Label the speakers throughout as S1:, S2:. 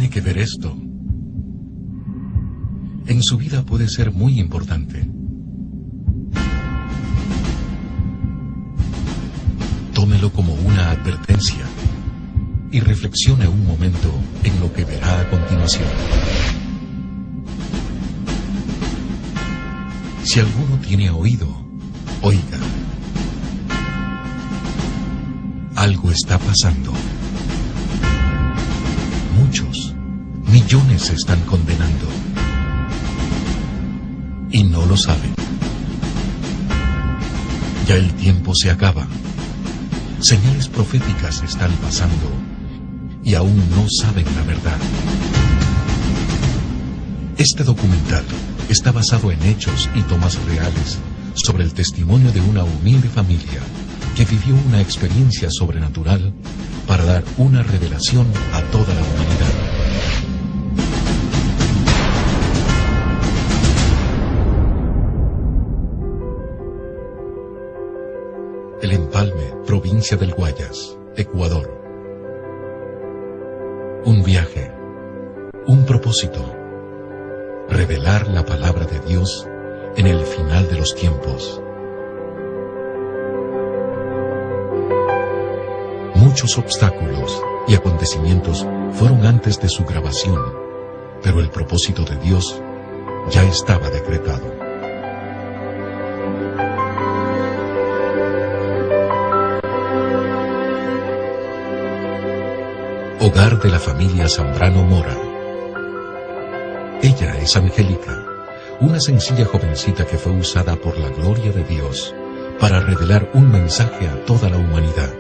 S1: tiene que ver esto? En su vida puede ser muy importante. Tómelo como una advertencia y reflexione un momento en lo que verá a continuación. Si alguno tiene oído, oiga. Algo está pasando. Muchos, millones se están condenando. Y no lo saben. Ya el tiempo se acaba. Señales proféticas están pasando y aún no saben la verdad. Este documental está basado en hechos y tomas reales sobre el testimonio de una humilde familia que vivió una experiencia sobrenatural para dar una revelación a toda la humanidad. El Empalme, provincia del Guayas, Ecuador. Un viaje, un propósito, revelar la palabra de Dios en el final de los tiempos. Muchos obstáculos y acontecimientos fueron antes de su grabación, pero el propósito de Dios ya estaba decretado. Hogar de la familia Zambrano Mora. Ella es Angélica, una sencilla jovencita que fue usada por la gloria de Dios para revelar un mensaje a toda la humanidad.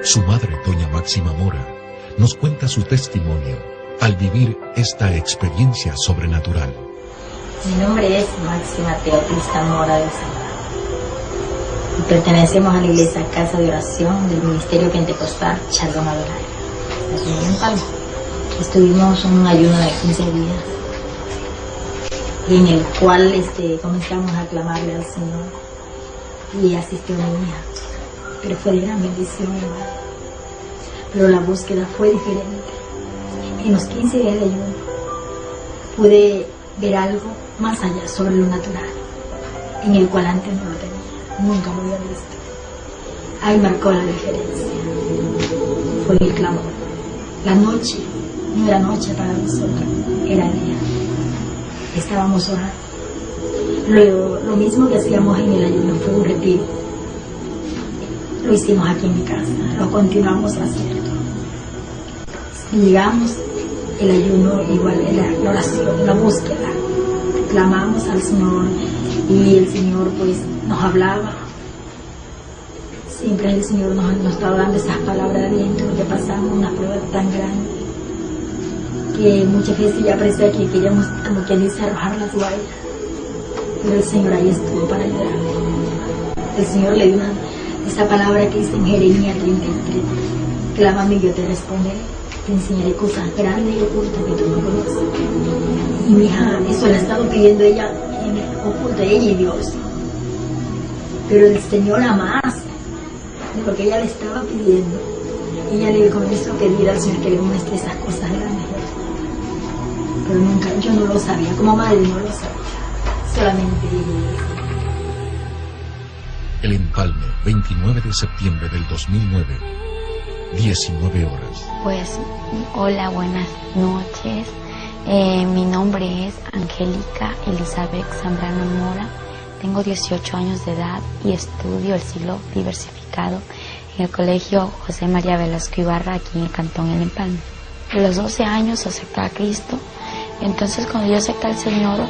S1: Su madre, doña Máxima Mora, nos cuenta su testimonio al vivir esta experiencia sobrenatural.
S2: Mi nombre es Máxima Teotlista Mora de Zambrano. Pertenecemos a la iglesia Casa de Oración del Ministerio Pentecostal Shalom Adonai, aquí en Empalme. Estuvimos un ayuno de 15 días, en el cual comenzamos a clamarle al Señor y asistió mi hija, pero fue de gran bendición, hermano. Pero la búsqueda fue diferente. En los 15 días de ayuno pude ver algo más allá sobre lo natural, en el cual antes no lo tenía. Nunca lo había visto. Ahí marcó la diferencia. Fue el clamor. La noche no era noche para nosotros, era día. Estábamos orando. Lo mismo que hacíamos en el ayuno fue un retiro. Lo hicimos aquí en mi casa, lo continuamos haciendo. Llegamos, el ayuno igual, la oración, la búsqueda. Clamamos al Señor y el Señor pues nos hablaba. Siempre el Señor nos estaba dando esas palabras de aliento, porque pasamos una prueba tan grande que muchas veces ya parecía que queríamos, como quien dice, arrojar la toalla, pero el Señor ahí estuvo para ayudarme. El Señor le dio esa palabra que dice en Jeremías 33: clámame y yo te responderé, te enseñaré cosas grandes y ocultas que tú no conoces. Y mi hija, eso le ha estado pidiendo ella en oculto, ella y Dios. Pero el Señor la más de lo que ella le estaba pidiendo, ella le comenzó a pedir al Señor que le muestre esas cosas grandes. Pero nunca, yo no lo sabía, como madre no lo sabía, solamente ella.
S1: El Empalme, 29 de septiembre del 2009, 19 horas.
S3: Pues, hola, buenas noches. Mi nombre es Angélica Elizabeth Zambrano Mora. Tengo 18 años de edad y estudio el siglo diversificado en el Colegio José María Velasco Ibarra, aquí en el Cantón El Empalme. A los 12 años acepté a Cristo. Entonces, cuando yo acepté al Señor,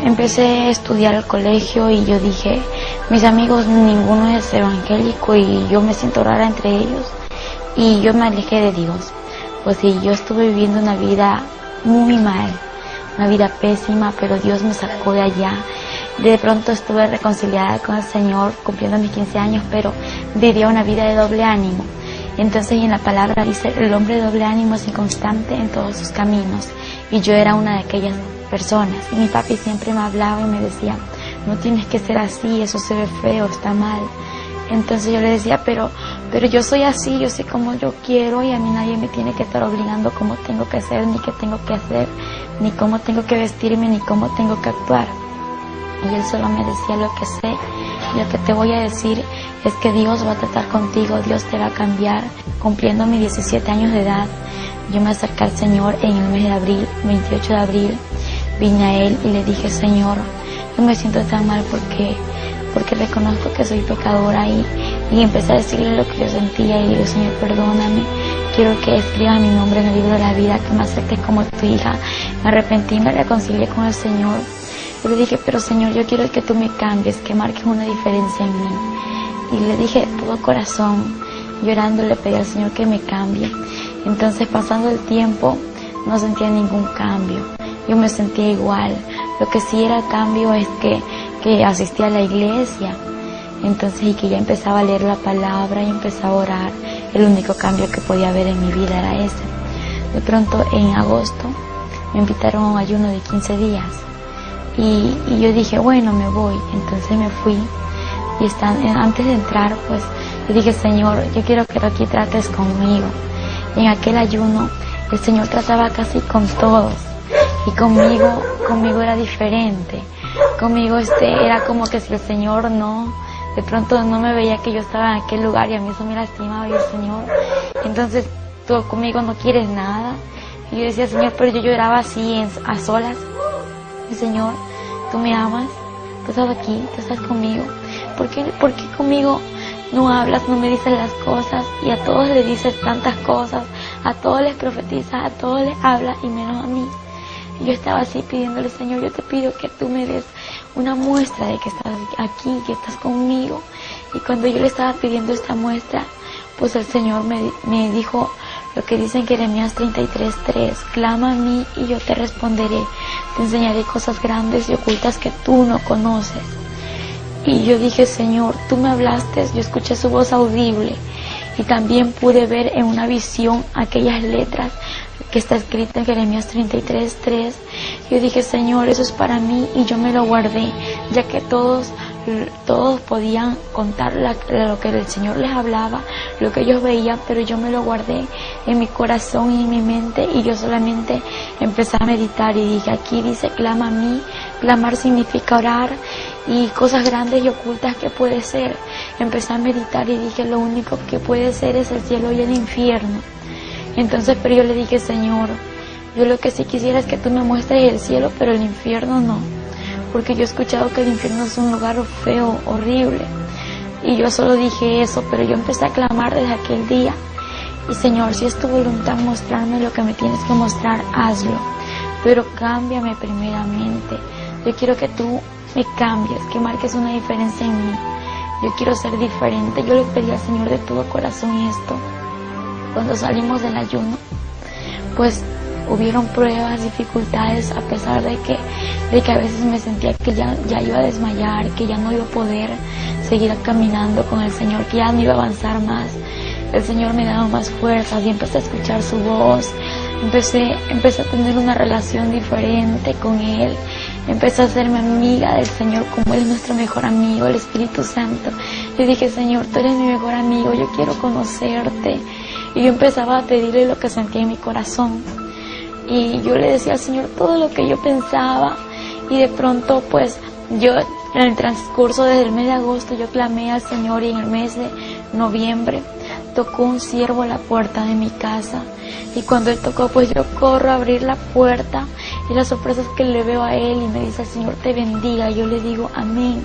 S3: empecé a estudiar el colegio y yo dije, mis amigos, ninguno es evangélico y yo me siento rara entre ellos. Y yo me alejé de Dios. Pues sí, yo estuve viviendo una vida muy mal, una vida pésima, pero Dios me sacó de allá. De pronto estuve reconciliada con el Señor, cumpliendo mis 15 años, pero vivía una vida de doble ánimo. Entonces en la palabra dice, el hombre de doble ánimo es inconstante en todos sus caminos. Y yo era una de aquellas personas. Y mi papi siempre me hablaba y me decía, no tienes que ser así, eso se ve feo, está mal. Entonces yo le decía, pero pero yo soy así, yo sé cómo yo quiero y a mí nadie me tiene que estar obligando cómo tengo que ser, ni qué tengo que hacer, ni cómo tengo que vestirme, ni cómo tengo que actuar. Y él solo me decía: lo que sé, lo que te voy a decir es que Dios va a tratar contigo, Dios te va a cambiar. Cumpliendo mis 17 años de edad, yo me acerqué al Señor en el mes de abril, 28 de abril, vine a Él y le dije: Señor, yo me siento tan mal porque reconozco que soy pecadora, y empecé a decirle lo que yo sentía y le digo: Señor, perdóname, quiero que escribas mi nombre en el libro de la vida, que me aceptes como tu hija. Me arrepentí, me reconcilié con el Señor. Y le dije: pero Señor, yo quiero que tú me cambies, que marques una diferencia en mí. Y le dije todo corazón, llorando, le pedí al Señor que me cambie. Entonces, pasando el tiempo, no sentía ningún cambio, yo me sentía igual. Lo que sí era cambio es que asistía a la iglesia, entonces, y que ya empezaba a leer la palabra y empezaba a orar. El único cambio que podía haber en mi vida era ese. De pronto, en agosto, me invitaron a un ayuno de 15 días, y yo dije: bueno, me voy. Entonces me fui, y antes de entrar, pues, le dije: Señor, yo quiero que aquí trates conmigo. Y en aquel ayuno, el Señor trataba casi con todos, y conmigo era diferente. Conmigo era como que si el Señor de pronto no me veía que yo estaba en aquel lugar, y a mí eso me lastimaba. Y el Señor: entonces tú conmigo no quieres nada. Y yo decía: Señor, pero yo lloraba así a solas. Y Señor, tú me amas, tú estás aquí, tú estás conmigo. ¿Por qué conmigo no hablas, no me dices las cosas? Y a todos les dices tantas cosas, a todos les profetizas, a todos les hablas, y menos a mí. Y yo estaba así pidiéndole: Señor, yo te pido que tú me des una muestra de que estás aquí, que estás conmigo. Y cuando yo le estaba pidiendo esta muestra, pues el Señor me dijo lo que dice en Jeremías 33:3: clama a mí y yo te responderé, te enseñaré cosas grandes y ocultas que tú no conoces. Y yo dije: Señor, tú me hablaste, yo escuché su voz audible, y también pude ver en una visión aquellas letras que está escrita en Jeremías 33:3. Yo dije: Señor, eso es para mí, y yo me lo guardé, ya que todos podían contar lo que el Señor les hablaba, lo que ellos veían, pero yo me lo guardé en mi corazón y en mi mente, y yo solamente empecé a meditar y dije: aquí dice clama a mí. Clamar significa orar, y cosas grandes y ocultas que puede ser. Empecé a meditar y dije: lo único que puede ser es el cielo y el infierno. Entonces, pero yo le dije: Señor, yo lo que sí quisiera es que tú me muestres el cielo, pero el infierno no, porque yo he escuchado que el infierno es un lugar feo, horrible. Y yo solo dije eso, pero yo empecé a clamar desde aquel día: y Señor, si es tu voluntad mostrarme lo que me tienes que mostrar, hazlo, pero cámbiame primeramente. Yo quiero que tú me cambies, que marques una diferencia en mí. Yo quiero ser diferente. Yo le pedí al Señor de todo corazón esto. Cuando salimos del ayuno, pues hubieron pruebas, dificultades, a pesar de que a veces me sentía que ya iba a desmayar, que ya no iba a poder seguir caminando con el Señor, que ya no iba a avanzar más. El Señor me daba más fuerzas y empecé a escuchar su voz. Empecé a tener una relación diferente con Él. Empecé a hacerme amiga del Señor, como Él es nuestro mejor amigo, el Espíritu Santo. Yo dije: Señor, tú eres mi mejor amigo, yo quiero conocerte. Y yo empezaba a pedirle lo que sentía en mi corazón. Y yo le decía al Señor todo lo que yo pensaba. Y de pronto, pues, yo en el transcurso desde el mes de agosto, yo clamé al Señor, y en el mes de noviembre tocó un siervo a la puerta de mi casa. Y cuando él tocó, pues yo corro a abrir la puerta, y la sorpresa es que le veo a él y me dice: el Señor te bendiga. Y yo le digo: amén.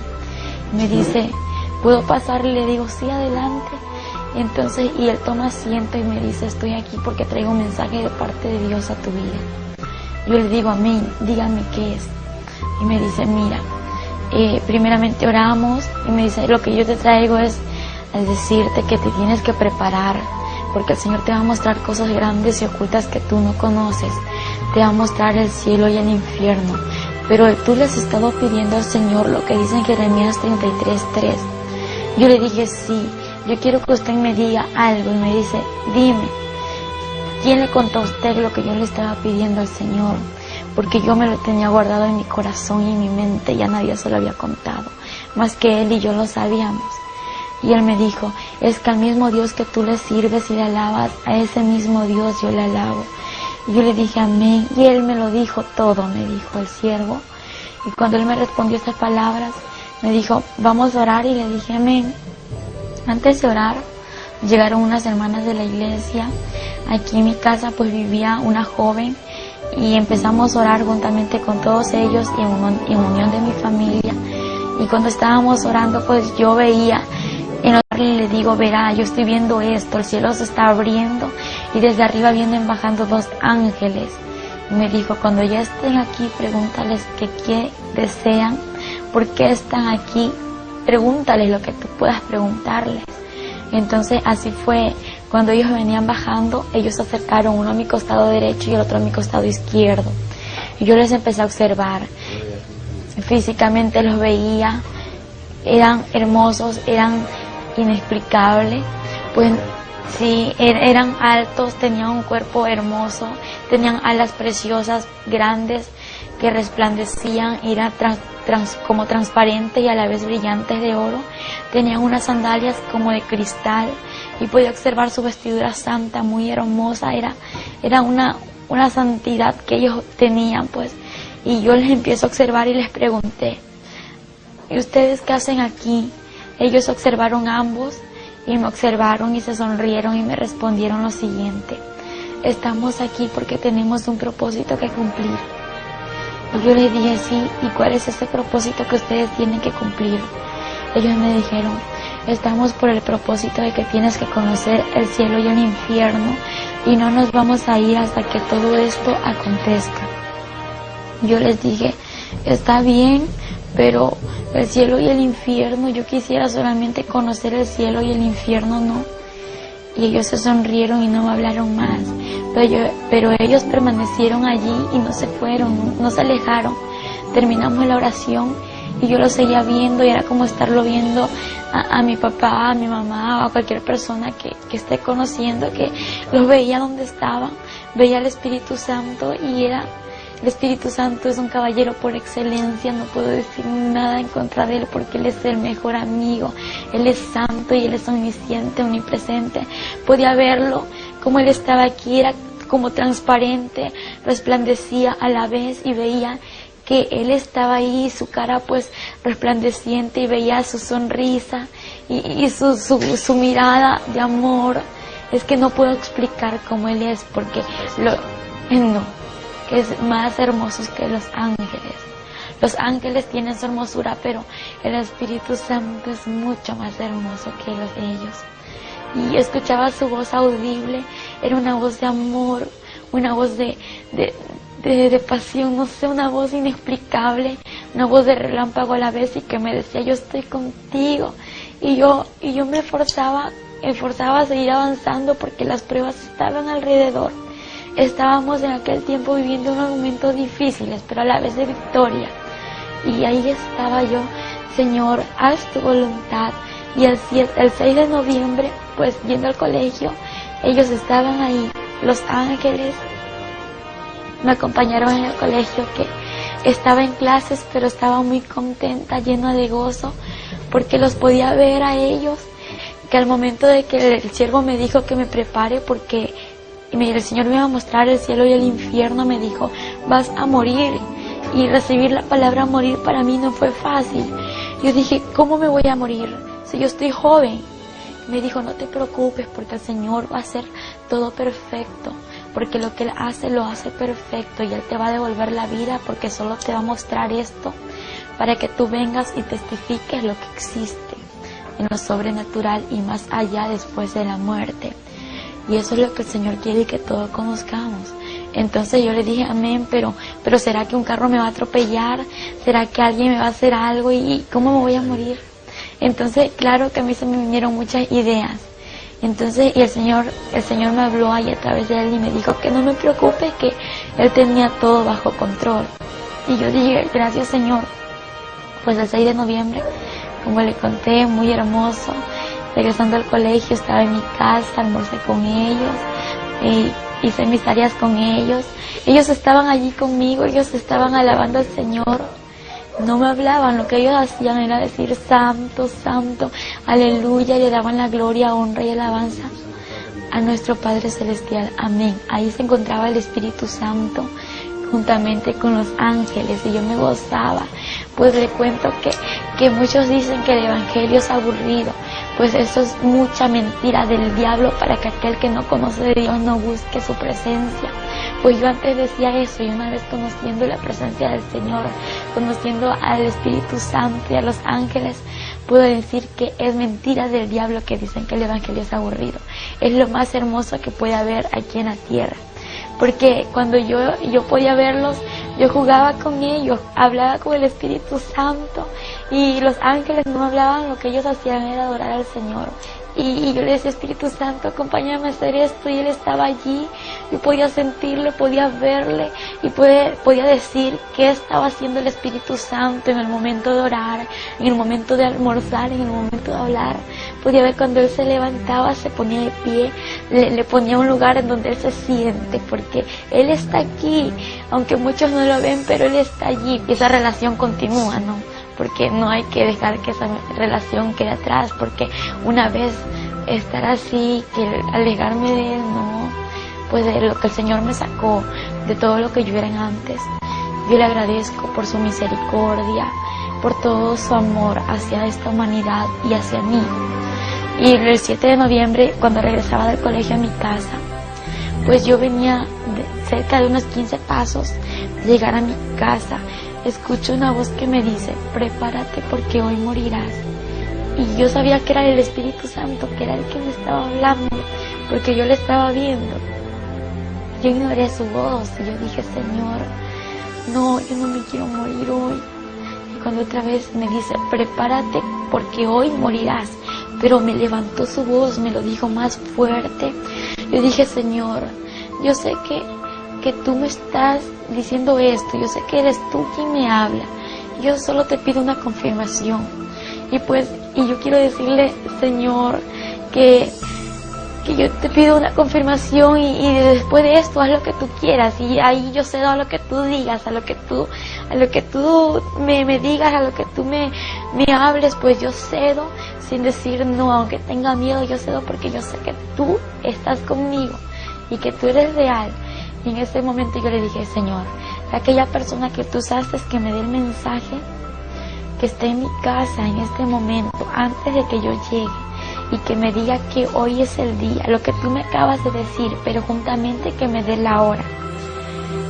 S3: Y me dice: ¿puedo pasar? Y le digo: sí, adelante. Y entonces, y él toma asiento y me dice: estoy aquí porque traigo un mensaje de parte de Dios a tu vida. Yo le digo: amén, dígame qué es. Y me dice: mira, primeramente oramos, y me dice: lo que yo te traigo es decirte que te tienes que preparar, porque el Señor te va a mostrar cosas grandes y ocultas que tú no conoces. Te va a mostrar el cielo y el infierno, pero tú le has estado pidiendo al Señor lo que dice en Jeremías 33:3. Yo le dije: sí, yo quiero que usted me diga algo. Y me dice: dime, ¿quién le contó a usted lo que yo le estaba pidiendo al Señor? Porque yo me lo tenía guardado en mi corazón y en mi mente, ya nadie se lo había contado, más que Él y yo lo sabíamos. Y Él me dijo: es que al mismo Dios que tú le sirves y le alabas, a ese mismo Dios yo le alabo. Y yo le dije amén, y él me lo dijo todo, me dijo el siervo. Y cuando él me respondió estas palabras, me dijo, vamos a orar, y le dije amén. Antes de orar, llegaron unas hermanas de la iglesia. Aquí en mi casa pues vivía una joven, y empezamos a orar juntamente con todos ellos y en unión de mi familia. Y cuando estábamos orando, pues yo veía, en orar le digo, verá, yo estoy viendo esto, el cielo se está abriendo y desde arriba vienen bajando 2 ángeles. Y me dijo, cuando ya estén aquí, pregúntales qué desean, por qué están aquí, pregúntales lo que tú puedas preguntarles. Entonces así fue, cuando ellos venían bajando, ellos se acercaron, uno a mi costado derecho y el otro a mi costado izquierdo. Y yo les empecé a observar. Físicamente los veía, eran hermosos, eran inexplicables, pues sí, eran altos, tenían un cuerpo hermoso, tenían alas preciosas, grandes, que resplandecían, eran como transparentes y a la vez brillantes de oro, tenían unas sandalias como de cristal, y podía observar su vestidura santa, muy hermosa, era una santidad que ellos tenían, pues. Y yo les empiezo a observar y les pregunté, ¿y ustedes qué hacen aquí? Ellos observaron ambos y me observaron y se sonrieron y me respondieron lo siguiente: estamos aquí porque tenemos un propósito que cumplir. Y yo les dije, sí, ¿y cuál es ese propósito que ustedes tienen que cumplir? Ellos me dijeron, estamos por el propósito de que tienes que conocer el cielo y el infierno y no nos vamos a ir hasta que todo esto acontezca. Yo les dije, está bien, pero el cielo y el infierno, yo quisiera solamente conocer el cielo y el infierno no. Y ellos se sonrieron y no me hablaron más, pero ellos permanecieron allí y no se fueron, no se alejaron. Terminamos la oración y yo lo seguía viendo y era como estarlo viendo a mi papá, a mi mamá, a cualquier persona que esté conociendo, que los veía donde estaban, veía al Espíritu Santo y el Espíritu Santo es un caballero por excelencia, no puedo decir nada en contra de él porque él es el mejor amigo, él es santo y él es omnisciente, omnipresente. Podía verlo como él estaba aquí, era como transparente, resplandecía a la vez y veía que él estaba ahí, su cara pues resplandeciente y veía su sonrisa y su mirada de amor. Es que no puedo explicar cómo él es porque que es más hermosos que los ángeles. Los ángeles tienen su hermosura, pero el Espíritu Santo es mucho más hermoso que los de ellos. Y escuchaba su voz audible, era una voz de amor, una voz de pasión, no sé, una voz inexplicable, una voz de relámpago a la vez y que me decía, yo estoy contigo. Y yo me esforzaba a seguir avanzando porque las pruebas estaban alrededor. Estábamos en aquel tiempo viviendo unos momentos difíciles, pero a la vez de victoria. Y ahí estaba yo, Señor, haz tu voluntad. Y el 6 de noviembre, pues yendo al colegio, ellos estaban ahí, los ángeles me acompañaron en el colegio, que estaba en clases, pero estaba muy contenta, llena de gozo, porque los podía ver a ellos, que al momento de que el siervo me dijo que me prepare, porque el Señor me iba a mostrar el cielo y el infierno, me dijo, vas a morir. Y recibir la palabra morir para mí no fue fácil. Yo dije, ¿cómo me voy a morir si yo estoy joven? Me dijo, no te preocupes porque el Señor va a hacer todo perfecto, porque lo que Él hace, lo hace perfecto y Él te va a devolver la vida porque solo te va a mostrar esto para que tú vengas y testifiques lo que existe en lo sobrenatural y más allá después de la muerte. Y eso es lo que el Señor quiere que todos conozcamos. Entonces yo le dije, amén, pero ¿será que un carro me va a atropellar? ¿Será que alguien me va a hacer algo? ¿Y cómo me voy a morir? Entonces, claro que a mí se me vinieron muchas ideas. Entonces, y el Señor me habló ahí a través de Él y me dijo que no me preocupe, que Él tenía todo bajo control. Y yo dije, gracias Señor. Pues el 6 de noviembre, como le conté, muy hermoso. Regresando al colegio, estaba en mi casa, almorcé con ellos, hice mis tareas con ellos. Ellos estaban allí conmigo, ellos estaban alabando al Señor. no me hablaban, lo que ellos hacían era decir santo, santo, aleluya, y le daban la gloria, honra y alabanza a nuestro Padre Celestial, amén. Ahí se encontraba el Espíritu Santo juntamente con los ángeles y yo me gozaba. Pues le cuento que muchos dicen que el evangelio es aburrido, pues eso es mucha mentira del diablo para que aquel que no conoce de Dios no busque su presencia. Pues yo antes decía eso, y una vez conociendo la presencia del Señor, conociendo al Espíritu Santo y a los ángeles, puedo decir que es mentira del diablo que dicen que el evangelio es aburrido. Es lo más hermoso que puede haber aquí en la tierra. Porque cuando yo podía verlos, yo jugaba con ellos, hablaba con el Espíritu Santo, y los ángeles no hablaban, lo que ellos hacían era adorar al Señor. Y yo le decía, Espíritu Santo, acompáñame a hacer esto, y Él estaba allí. Yo podía sentirle, podía verle, y podía decir qué estaba haciendo el Espíritu Santo en el momento de orar, en el momento de almorzar, en el momento de hablar. Podía ver cuando Él se levantaba, se ponía de pie, le ponía un lugar en donde Él se siente, porque Él está aquí, aunque muchos no lo ven, pero Él está allí. Y esa relación continúa, ¿no? Porque no hay que dejar que esa relación quede atrás, porque una vez estar así, que alejarme de Él, no, pues de lo que el Señor me sacó, de todo lo que yo era antes. Yo le agradezco por su misericordia, por todo su amor hacia esta humanidad y hacia mí. Y el 7 de noviembre, cuando regresaba del colegio a mi casa, pues yo venía cerca de unos 15 pasos de llegar a mi casa. Escucho una voz que me dice, prepárate porque hoy morirás. Y yo sabía que era el Espíritu Santo, que era el que me estaba hablando, porque yo le estaba viendo. Yo ignoré su voz y yo dije, Señor, no, yo no me quiero morir hoy. Y cuando otra vez me dice, prepárate porque hoy morirás, pero me levantó su voz, me lo dijo más fuerte. Yo dije, Señor, yo sé que tú me estás diciendo esto, yo sé que eres tú quien me habla, yo solo te pido una confirmación. Y yo quiero decirle, Señor, que yo te pido una confirmación y después de esto haz lo que tú quieras, y ahí yo cedo a lo que tú digas, a lo que tú me digas, a lo que tú me hables, pues yo cedo sin decir no, aunque tenga miedo, yo cedo porque yo sé que tú estás conmigo y que tú eres real. Y en ese momento yo le dije, Señor, aquella persona que tú usaste que me dé el mensaje, que esté en mi casa en este momento, antes de que yo llegue, y que me diga que hoy es el día, lo que tú me acabas de decir, pero juntamente que me dé la hora.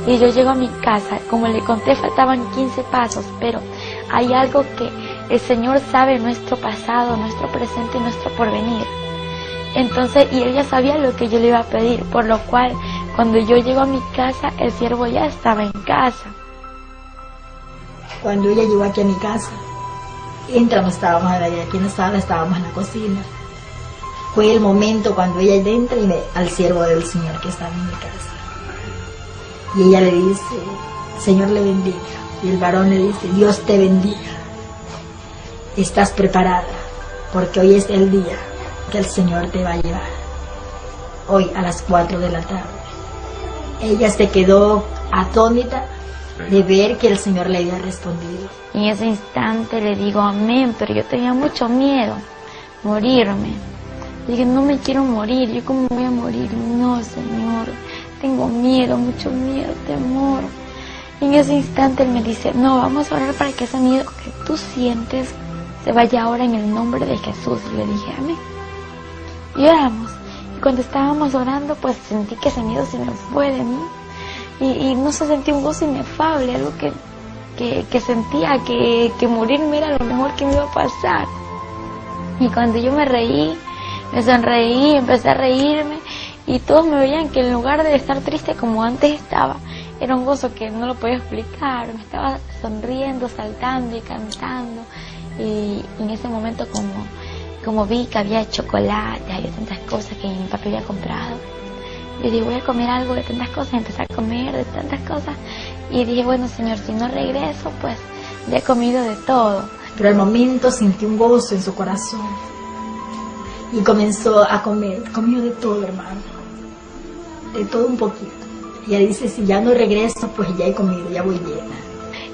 S3: Y yo llego a mi casa, como le conté, faltaban 15 pasos, pero hay algo que el Señor sabe, nuestro pasado, nuestro presente y nuestro porvenir. Entonces, y Él ya sabía lo que yo le iba a pedir, por lo cual, cuando yo llego a mi casa, el siervo ya estaba en casa.
S2: Cuando ella llegó aquí a mi casa, entramos, estábamos aquí en la sala, estábamos en la cocina. Fue el momento cuando ella entra y ve al siervo del Señor que estaba en mi casa. Y ella le dice, Señor le bendiga. Y el varón le dice, Dios te bendiga. Estás preparada, porque hoy es el día que el Señor te va a llevar. Hoy a las 4 de la tarde. Ella se quedó atónita de ver que el Señor le había respondido.
S3: Y en ese instante le digo amén, pero yo tenía mucho miedo, morirme. Dije, no me quiero morir, ¿yo cómo voy a morir? No, Señor, tengo miedo, mucho miedo, temor. Y en ese instante Él me dice, no, vamos a orar para que ese miedo que tú sientes se vaya ahora en el nombre de Jesús. Y le dije, amén. Y oramos. Y cuando estábamos orando, pues sentí que ese miedo se me fue de mí. Y no sé, sentí un gozo inefable, algo que sentía que morirme era lo mejor que me iba a pasar. Y cuando yo me reí, me sonreí, empecé a reírme, y todos me veían que en lugar de estar triste como antes estaba, era un gozo que no lo podía explicar. Me estaba sonriendo, saltando y cantando. Y en ese momento como vi que había chocolate, había tantas cosas que mi papá había comprado, yo dije, voy a comer algo de tantas cosas, empecé a comer de tantas cosas, y dije, bueno, Señor, si no regreso, pues ya he comido de todo.
S2: Pero al momento sentí un gozo en su corazón, y comenzó a comer, comió de todo, hermano, de todo un poquito. Y ella dice, si ya no regreso, pues ya he comido, ya voy llena.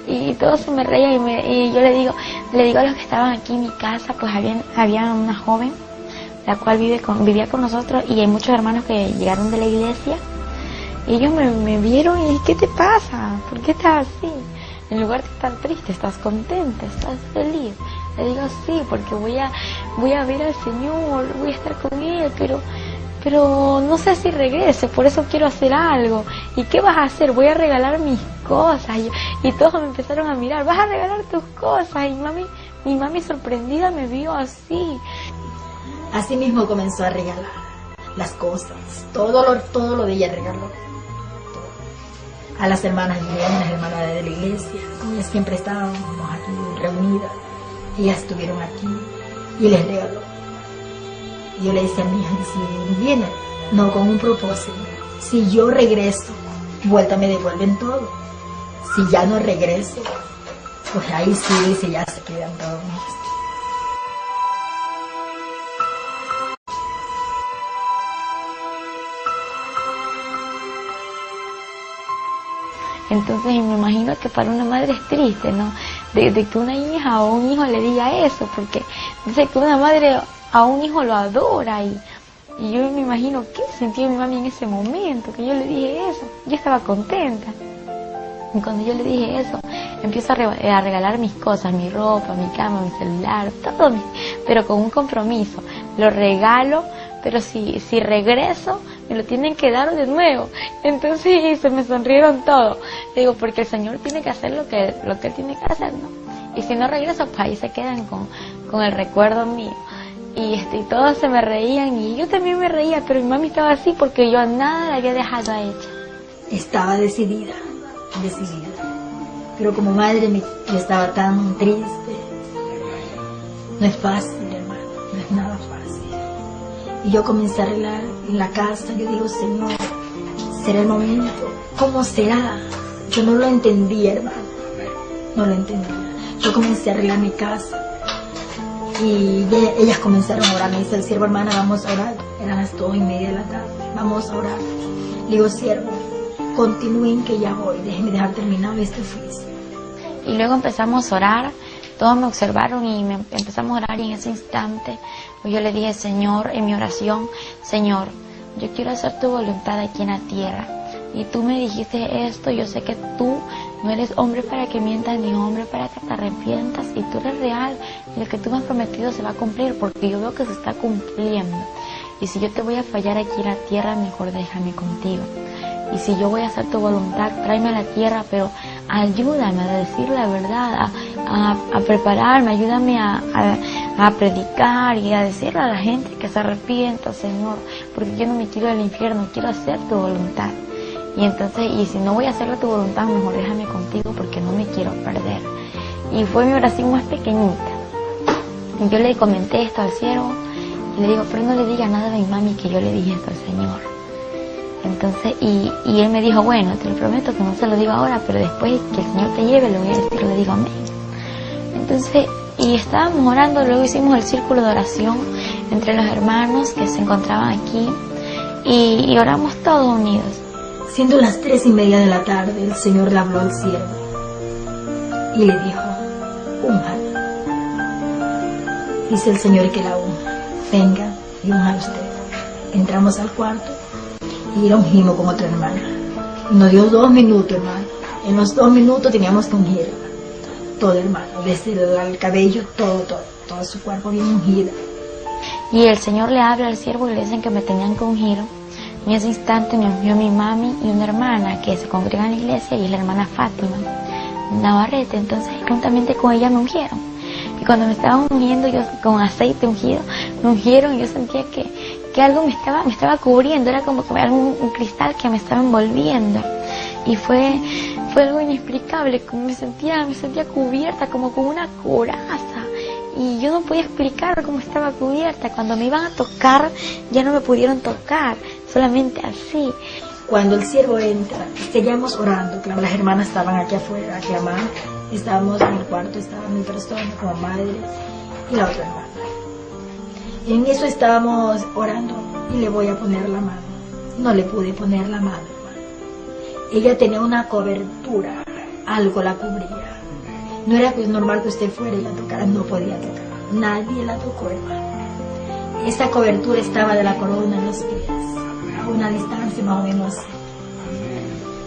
S3: y todos se me reían y yo le digo a los que estaban aquí en mi casa, pues había una joven, la cual vivía con nosotros, y hay muchos hermanos que llegaron de la iglesia, y ellos me vieron y ¿qué te pasa? ¿Por qué estás así? En lugar de estar triste, ¿estás contenta? ¿Estás feliz? Le digo, sí, porque voy a ver al Señor, voy a estar con Él, pero no sé si regrese, por eso quiero hacer algo. ¿Y qué vas a hacer? Voy a regalar mis cosas. Y todos me empezaron a mirar, vas a regalar tus cosas. Y mi mami sorprendida me vio así.
S2: Así mismo comenzó a regalar las cosas, todo lo de ella regaló. A las hermanas llegaron, las hermanas de la iglesia, con ellas siempre estábamos aquí reunidas. Ellas estuvieron aquí y les regaló. Y yo le decía a mi hija, si vienen, no con un propósito, si yo regreso, vuelta me devuelven todo. Si ya no regreso, pues ahí sí, dice, ya se quedan todos.
S3: Entonces me imagino que para una madre es triste, ¿no? De que una hija o un hijo le diga eso, porque dice que una madre a un hijo lo adora y yo me imagino qué sintió mi mami en ese momento, que yo le dije eso. Yo estaba contenta. Y cuando yo le dije eso, empiezo a regalar mis cosas, mi ropa, mi cama, mi celular, todo, pero con un compromiso. Lo regalo, pero si regreso, me lo tienen que dar de nuevo. Entonces se me sonrieron todos. Digo, porque el Señor tiene que hacer lo que Él tiene que hacer, ¿no? Y si no regreso, pues ahí se quedan con el recuerdo mío. Y todos se me reían y yo también me reía, pero mi mami estaba así porque yo a nada la había dejado hecha.
S2: Estaba decidida. Pero como madre yo estaba tan triste. No es fácil, hermano, no es nada fácil. Y yo comencé a arreglar en la casa. Yo digo, Señor, ¿será el momento? ¿Cómo será? Yo no lo entendía, hermano. No lo entendía. Yo comencé a arreglar mi casa. Y ellas comenzaron a orar. Me dice el siervo, hermana, vamos a orar. Eran las 2:30 de la tarde. Vamos a orar. Le digo, siervo, continúen que ya voy. Déjenme dejar terminado este oficio.
S3: Y luego empezamos a orar. Todos me observaron y empezamos a orar, y en ese instante pues yo le dije, Señor, en mi oración, Señor, yo quiero hacer tu voluntad aquí en la tierra. Y tú me dijiste esto, yo sé que tú no eres hombre para que mientas, ni hombre para que te arrepientas, y tú eres real, y lo que tú me has prometido se va a cumplir, porque yo veo que se está cumpliendo. Y si yo te voy a fallar aquí en la tierra, mejor déjame contigo. Y si yo voy a hacer tu voluntad, tráeme a la tierra, pero ayúdame a decir la verdad, a prepararme, ayúdame a predicar y a decirle a la gente que se arrepienta, Señor, porque yo no me quiero del infierno, quiero hacer tu voluntad. Y entonces, y si no voy a hacer tu voluntad, mejor déjame contigo porque no me quiero perder. Y fue mi oración más pequeñita. Y yo le comenté esto al siervo y le digo, pero no le diga nada a mi mami que yo le dije esto al Señor. Entonces, y él me dijo, bueno, te lo prometo que no se lo digo ahora, pero después que el Señor te lleve, le voy a decir, le digo amén. Entonces, y estábamos orando, luego hicimos el círculo de oración entre los hermanos que se encontraban aquí, y oramos todos unidos.
S2: Siendo las 3:30 de la tarde, el Señor le habló al siervo y le dijo, únjala. Dice el Señor que la unja, venga y unja usted. Entramos al cuarto y la ungimos con otra hermana. Nos dio 2 minutos, hermano. En los 2 minutos teníamos que ungir todo, hermano, desde el cabello, todo su cuerpo bien ungido.
S3: Y el Señor le habla al siervo y le dicen que me tenían que ungir. En ese instante me ungió mi mami y una hermana que se congrega en la iglesia, y es la hermana Fátima Navarrete. Entonces, juntamente con ella me ungieron. Y cuando me estaban ungiendo, yo con aceite ungido, me ungieron, y yo sentía que algo me estaba cubriendo, era como que un cristal que me estaba envolviendo. Y fue algo inexplicable, como me sentía cubierta, como con una coraza. Y yo no podía explicar cómo estaba cubierta. Cuando me iban a tocar, ya no me pudieron tocar, solamente así.
S2: Cuando el siervo entra, seguíamos orando, claro, las hermanas estaban aquí afuera aclamando, estábamos en el cuarto, estaba mi persona como madre y la otra hermana. Y en eso estábamos orando y le voy a poner la mano. No le pude poner la mano, hermano. Ella tenía una cobertura algo la cubría. No era pues normal que usted fuera y la tocara, no podía tocar. Nadie la tocó, hermano. Esa cobertura estaba de la corona en los pies, a una distancia más o menos.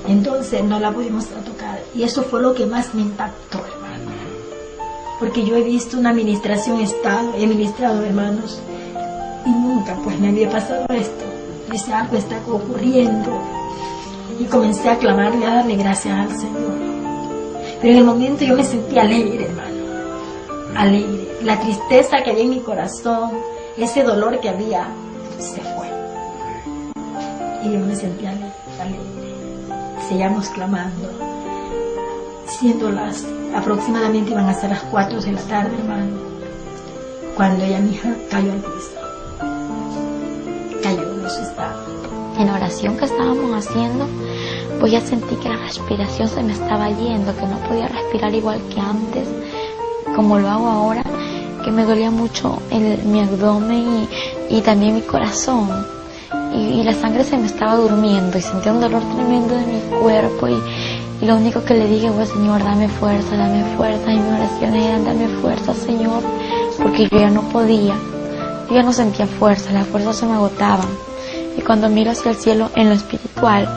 S2: Entonces no la pudimos tocar. Y eso fue lo que más me impactó, hermano. Porque yo he visto una administración, he ministrado, hermanos, y nunca pues me había pasado esto. Dice, algo está ocurriendo. Y comencé a clamarle, a darle gracias al Señor. Pero en el momento yo me sentí alegre, hermano. Alegre. La tristeza que había en mi corazón, ese dolor que había, se fue. Y yo me sentí alegre. Seguíamos clamando. Siendo aproximadamente iban a ser las 4 de la tarde, hermano, cuando ella, mi hija, cayó al piso. Cayó, no se estaba.
S3: En la oración que estábamos haciendo, pues ya sentí que la respiración se me estaba yendo, que no podía respirar igual que antes, como lo hago ahora, que me dolía mucho mi abdomen y también mi corazón. Y la sangre se me estaba durmiendo y sentía un dolor tremendo en mi cuerpo y lo único que le dije fue, Señor, dame fuerza, y mi oración era, dame fuerza, Señor, porque yo ya no podía, yo ya no sentía fuerza, las fuerzas se me agotaban. Y cuando miro hacia el cielo en lo espiritual,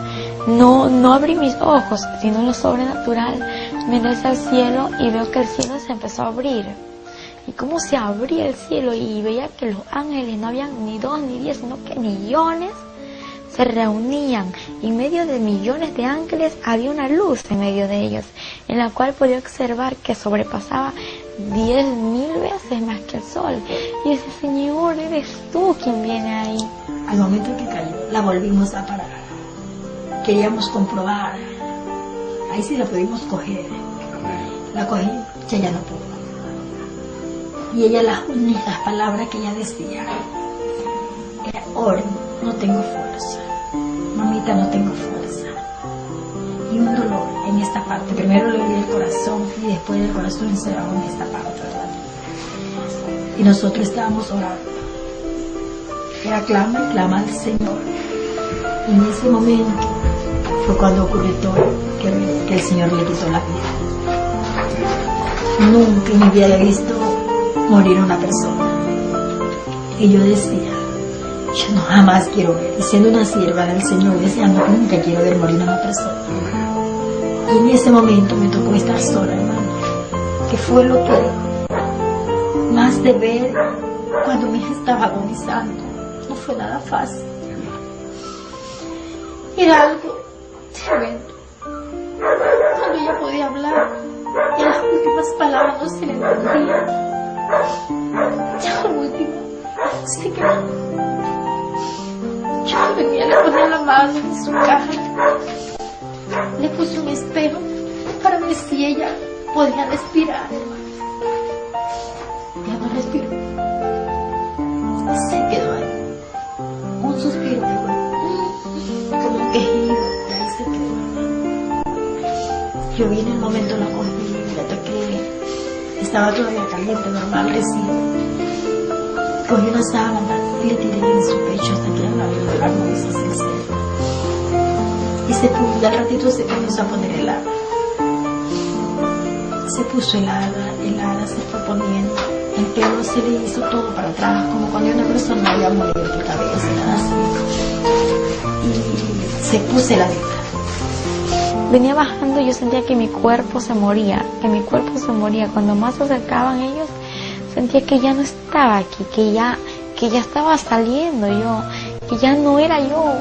S3: no abrí mis ojos, sino en lo sobrenatural, miré hacia el cielo y veo que el cielo se empezó a abrir. Y cómo se abría el cielo y veía que los ángeles no habían ni 2 ni 10, sino que millones se reunían. Y en medio de millones de ángeles había una luz en medio de ellos, en la cual podía observar que sobrepasaba 10.000 veces más que el sol. Y ese Señor, eres tú quien viene ahí.
S2: Al momento que cayó, la volvimos a parar. Queríamos comprobar. Ahí sí la pudimos coger. La cogí, ya no pudo. Y ella, las únicas palabras que ella decía era, Ori, no tengo fuerza. Mamita, no tengo fuerza. Y un dolor en esta parte. Primero le dolía el corazón y después el corazón encerrado en esta parte, ¿verdad? Y nosotros estábamos orando. Era clama y clama al Señor. Y en ese momento fue cuando ocurrió todo, que el Señor le quitó la vida. Nunca en mi vida había visto morir una persona. Y yo decía, yo no jamás quiero ver, y siendo una sierva del Señor, decía, no, nunca quiero ver morir a una persona. Y en ese momento me tocó estar sola, hermano, que fue lo que más de ver cuando mi hija estaba agonizando. No fue nada fácil. Era algo tremendo. Cuando ella podía hablar, y las últimas palabras no se le entendían. Ya lo último, se quedó. Yo venía, le ponía la mano en su caja, le puse un espejo para ver si ella podía respirar. Ya no respiró. Se quedó ahí. Un suspiro, como un quejido, y ahí se quedó. Yo vi en el momento, la cogí, la toqué. Estaba todavía caliente, normal, recién. Cogí una sábana y le tiré en su pecho hasta que la nariz hacia el cielo. Y y al ratito se comenzó a poner helada. Se puso helada, se fue poniendo. El pelo se le hizo todo para atrás, como cuando una persona había morido de cabeza, así. Y se puso heladita.
S3: Venía bajando y yo sentía que mi cuerpo se moría, Cuando más se acercaban ellos, sentía que ya no estaba aquí, que ya estaba saliendo yo, que ya no era yo,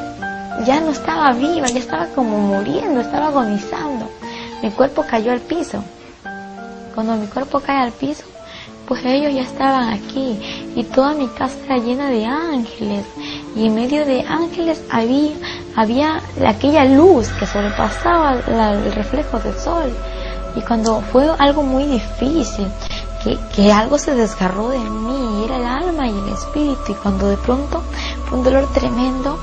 S3: ya no estaba viva, ya estaba como muriendo, estaba agonizando. Mi cuerpo cayó al piso. Cuando mi cuerpo cae al piso, pues ellos ya estaban aquí y toda mi casa era llena de ángeles. Y en medio de ángeles había aquella luz que sobrepasaba el reflejo del sol. Y cuando fue algo muy difícil, que algo se desgarró de mí, era el alma y el espíritu, y cuando de pronto fue un dolor tremendo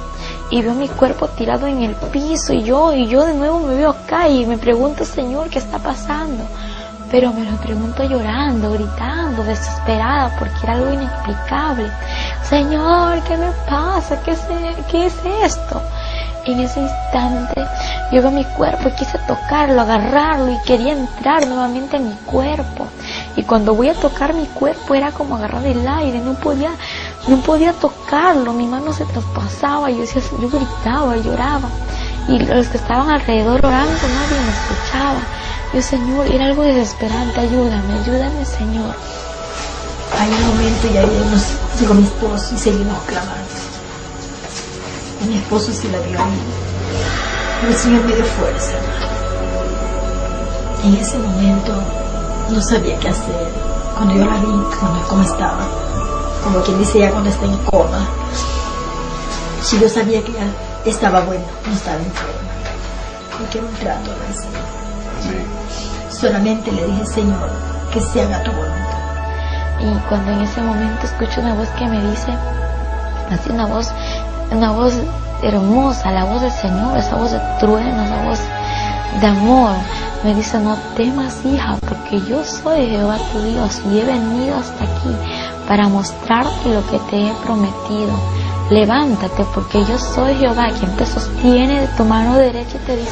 S3: y veo mi cuerpo tirado en el piso y yo de nuevo me veo acá y me pregunto, Señor, ¿qué está pasando? Pero me lo pregunto llorando, gritando, desesperada, porque era algo inexplicable. Señor, ¿qué me pasa? ¿Qué es esto? En ese instante Yo veo mi cuerpo y quise tocarlo, agarrarlo y quería entrar nuevamente en mi cuerpo. Y cuando voy a tocar mi cuerpo era como agarrar el aire, no podía tocarlo, mi mano se traspasaba, yo gritaba, lloraba. Y los que estaban alrededor orando, nadie me escuchaba. Yo, Señor, era algo desesperante, ayúdame, Señor.
S2: Hay un momento ya llegó mi esposo y seguimos clamando. Mi esposo sí la vio ahí, pero el Señor me dio fuerza. En ese momento no sabía qué hacer. Cuando yo la vi, cómo estaba, como quien dice ya cuando está en coma. Si yo sabía que ya estaba bueno, no estaba enferma. Y quiero un trato al Señor. Solamente le dije, Señor, que se haga tu voluntad.
S3: Y cuando en ese momento escucho una voz que me dice, así una voz hermosa, la voz del Señor, esa voz de trueno, esa voz de amor, me dice, no temas, hija, porque yo soy Jehová tu Dios y he venido hasta aquí para mostrarte lo que te he prometido. Levántate, porque yo soy Jehová, quien te sostiene de tu mano derecha y te dice,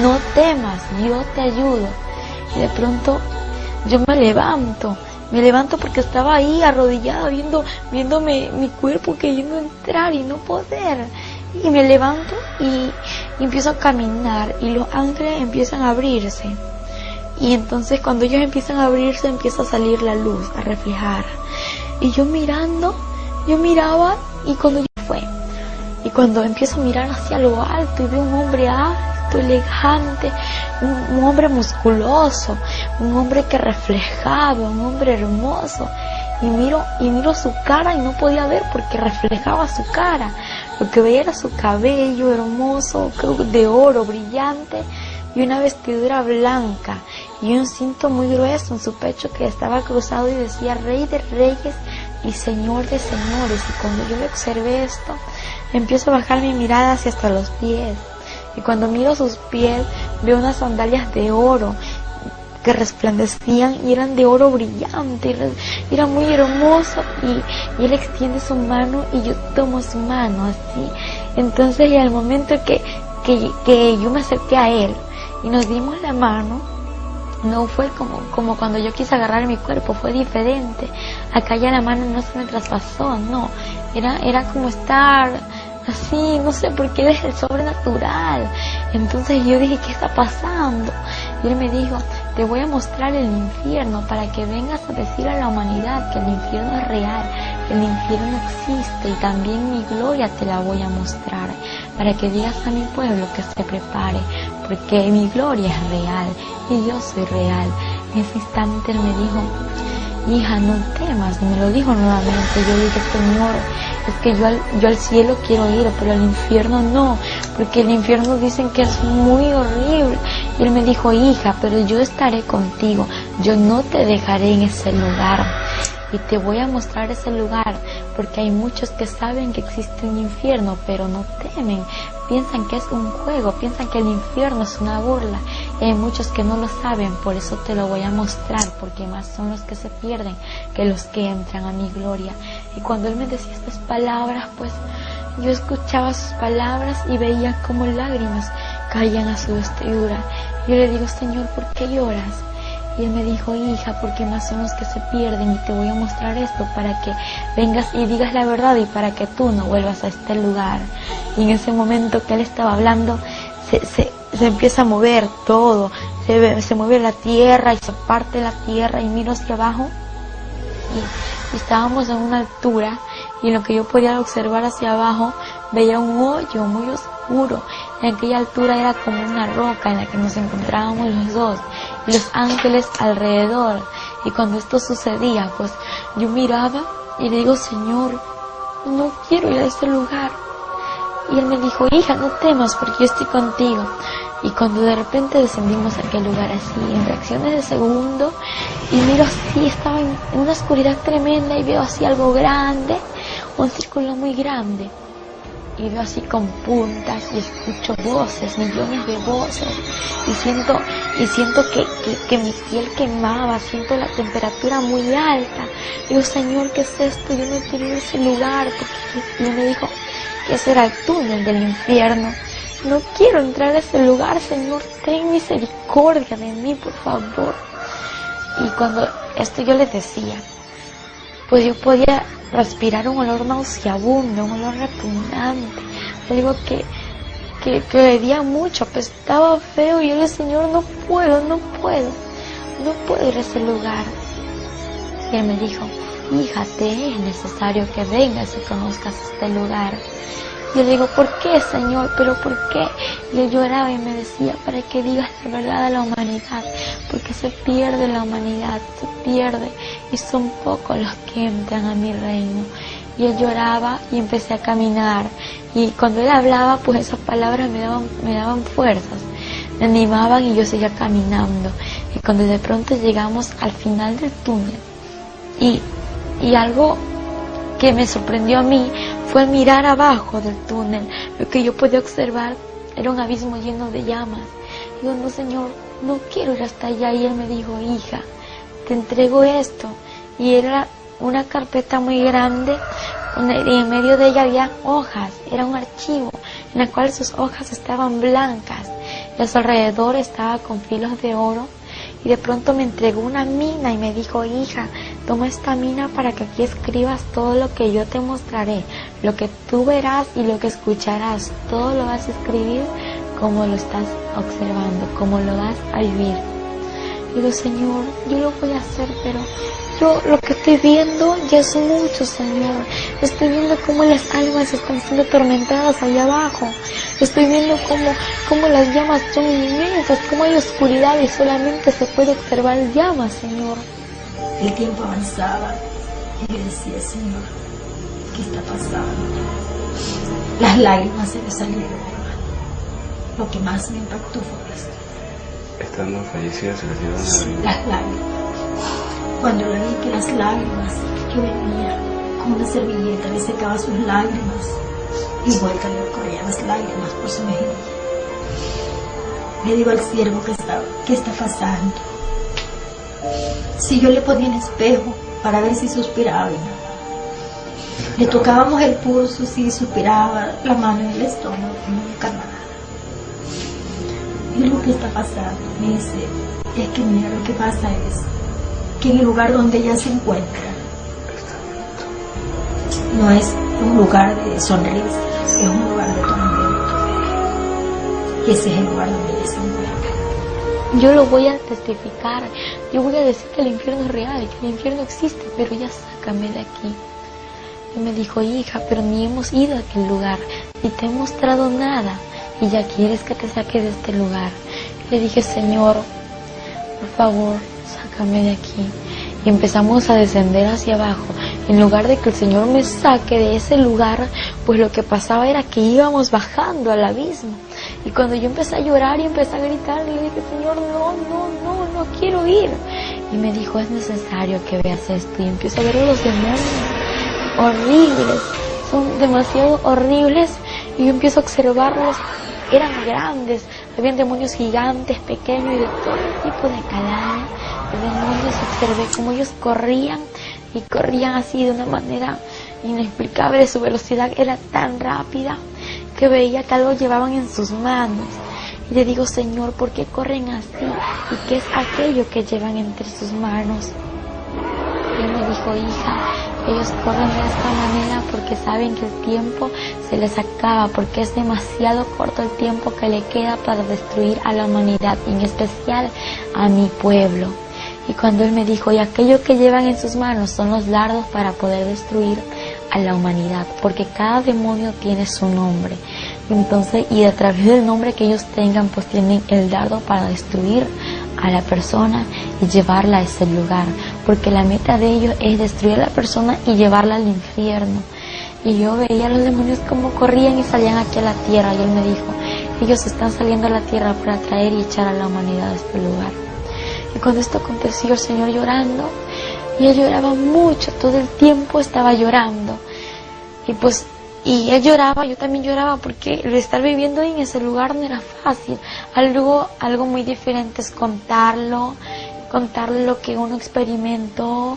S3: no temas, yo te ayudo. Y de pronto yo me levanto porque estaba ahí arrodillada viéndome mi cuerpo queriendo entrar y no poder. Y me levanto y empiezo a caminar y los ángeles empiezan a abrirse. Y entonces cuando ellos empiezan a abrirse empieza a salir la luz, a reflejar. Y yo miraba y cuando empiezo a mirar hacia lo alto y veo un hombre alto, elegante, un hombre musculoso, un hombre que reflejaba, un hombre hermoso. Y miro su cara y no podía ver porque reflejaba su cara. Lo que veía era su cabello hermoso, de oro, brillante, y una vestidura blanca y un cinto muy grueso en su pecho que estaba cruzado y decía Rey de Reyes y Señor de Señores. Y cuando yo le observé esto, empiezo a bajar mi mirada hacia hasta los pies. Y cuando miro sus pies, veo unas sandalias de oro que resplandecían y eran de oro brillante, era muy hermoso. Y él extiende su mano y yo tomo su mano así. Entonces, y al momento que yo me acerqué a él y nos dimos la mano, no fue como cuando yo quise agarrar mi cuerpo, fue diferente. Acá ya la mano no se me traspasó, no, era como estar así, no sé, porque es el sobrenatural. Entonces yo dije, ¿qué está pasando? Y él me dijo, te voy a mostrar el infierno para que vengas a decir a la humanidad que el infierno es real, que el infierno existe, y también mi gloria te la voy a mostrar, para que digas a mi pueblo que se prepare, porque mi gloria es real y yo soy real. En ese instante él me dijo, hija, no temas, y me lo dijo nuevamente. Yo dije, Señor, es que yo al cielo quiero ir, pero al infierno no, porque el infierno dicen que es muy horrible. Y él me dijo, hija, pero yo estaré contigo, yo no te dejaré en ese lugar, y te voy a mostrar ese lugar, porque hay muchos que saben que existe un infierno, pero no temen, piensan que es un juego, piensan que el infierno es una burla, y hay muchos que no lo saben. Por eso te lo voy a mostrar, porque más son los que se pierden que los que entran a mi gloria. Y cuando él me decía estas palabras, pues yo escuchaba sus palabras y veía como lágrimas caían a su vestidura. Yo le digo, Señor, ¿por qué lloras? Y él me dijo, hija, porque más son los que se pierden, y te voy a mostrar esto para que vengas y digas la verdad y para que tú no vuelvas a este lugar. Y en ese momento que él estaba hablando, se empieza a mover todo, se mueve la tierra y se parte la tierra, y miro hacia abajo y estábamos en una altura, y en lo que yo podía observar hacia abajo veía un hoyo muy oscuro. En aquella altura era como una roca en la que nos encontrábamos los dos y los ángeles alrededor. Y cuando esto sucedía, pues yo miraba y le digo, Señor, no quiero ir a ese lugar. Y él me dijo, hija, no temas, porque yo estoy contigo. Y cuando de repente descendimos a aquel lugar así, en fracciones de segundo, y miro así, estaba en una oscuridad tremenda, y veo así algo grande, un círculo muy grande, y veo así con puntas, y escucho voces, millones de voces, y siento que mi piel quemaba, siento la temperatura muy alta. Digo, Señor, ¿qué es esto? Yo no quiero ir a ese lugar. Y él me dijo, ese era el túnel del infierno. no quiero entrar a ese lugar, Señor, ten misericordia de mí, por favor. Y cuando esto yo les decía, pues yo podía respirar un olor nauseabundo, un olor repugnante, algo que hedía mucho, pues estaba feo, y yo le dije, Señor, no puedo ir a ese lugar. Y él me dijo, hija, te es necesario que vengas y conozcas este lugar. Y yo le digo, ¿por qué, Señor? ¿Pero por qué? Y él lloraba y me decía, para que digas la verdad a la humanidad, porque se pierde la humanidad, se pierde, y son pocos los que entran a mi reino. Y él lloraba y empecé a caminar, y cuando él hablaba, pues esas palabras me daban fuerzas, me animaban, y yo seguía caminando. Y cuando de pronto llegamos al final del túnel, y algo que me sorprendió a mí fue mirar abajo del túnel. Lo que yo podía observar era un abismo lleno de llamas. Digo, no, Señor, no quiero ir hasta allá. Y él me dijo, hija, te entrego esto. Y era una carpeta muy grande, y en medio de ella había hojas. Era un archivo en el cual sus hojas estaban blancas, y a su alrededor estaba con filos de oro. Y de pronto me entregó una mina y me dijo, hija, toma esta mina para que aquí escribas todo lo que yo te mostraré, lo que tú verás y lo que escucharás, todo lo vas a escribir como lo estás observando, como lo vas a vivir. Y digo, Señor, yo lo voy a hacer, pero yo lo que estoy viendo ya es mucho, Señor. Estoy viendo cómo las almas están siendo atormentadas allá abajo. Estoy viendo cómo las llamas son inmensas, cómo hay oscuridad y solamente se puede observar llamas, Señor.
S2: El tiempo avanzaba y yo decía, Señor, ¿qué está pasando? Las lágrimas se me salieron, hermano. Lo que más me impactó fue esto.
S4: Estando fallecidas se les dieron
S2: las lágrimas. Cuando le vi que las lágrimas, yo venía con una servilleta, le secaba sus lágrimas, y vuelta le corrían las lágrimas por su mejilla. Le digo al siervo ¿qué está pasando? Si yo le ponía un espejo para ver si suspiraba y nada. Le tocábamos el pulso, si suspiraba, la mano en el estómago, nunca nada. Y lo que está pasando, me dice, es que mira, lo que pasa es que en el lugar donde ella se encuentra no es un lugar de sonrisa, es un lugar de tormento. Y ese es el lugar donde ella se encuentra.
S3: Yo lo voy a testificar, yo voy a decir que el infierno es real, que el infierno existe, pero ya sácame de aquí. Y me dijo, hija, pero ni hemos ido a aquel lugar, ni te he mostrado nada, y ya quieres que te saque de este lugar. Le dije, Señor, por favor, sácame de aquí. Y empezamos a descender hacia abajo. En lugar de que el Señor me saque de ese lugar, pues lo que pasaba era que íbamos bajando al abismo. Y cuando yo empecé a llorar y empecé a gritar, le dije, Señor, no quiero ir. Y me dijo, es necesario que veas esto. Y empiezo a ver los demonios horribles, son demasiado horribles. Y yo empiezo a observarlos, eran grandes, habían demonios gigantes, pequeños y de todo tipo de calaña. Los demonios, observé cómo ellos corrían, y corrían así de una manera inexplicable. Su velocidad era tan rápida que veía que algo llevaban en sus manos. Y le digo, Señor, ¿por qué corren así? ¿Y qué es aquello que llevan entre sus manos? Y él me dijo, hija, ellos corren de esta manera porque saben que el tiempo se les acaba, porque es demasiado corto el tiempo que le queda para destruir a la humanidad, y en especial a mi pueblo. Y cuando él me dijo, y aquello que llevan en sus manos son los dardos para poder destruir a la humanidad, porque cada demonio tiene su nombre. Entonces, y a través del nombre que ellos tengan, pues tienen el dardo para destruir a la persona y llevarla a ese lugar, porque la meta de ellos es destruir a la persona y llevarla al infierno. Y yo veía a los demonios como corrían y salían aquí a la tierra, y él me dijo, ellos están saliendo a la tierra para traer y echar a la humanidad a este lugar. Y cuando esto aconteció, el Señor llorando, y él lloraba mucho, todo el tiempo estaba llorando. Y él lloraba, yo también lloraba, porque el estar viviendo en ese lugar no era fácil. Algo muy diferente es contarle lo que uno experimentó,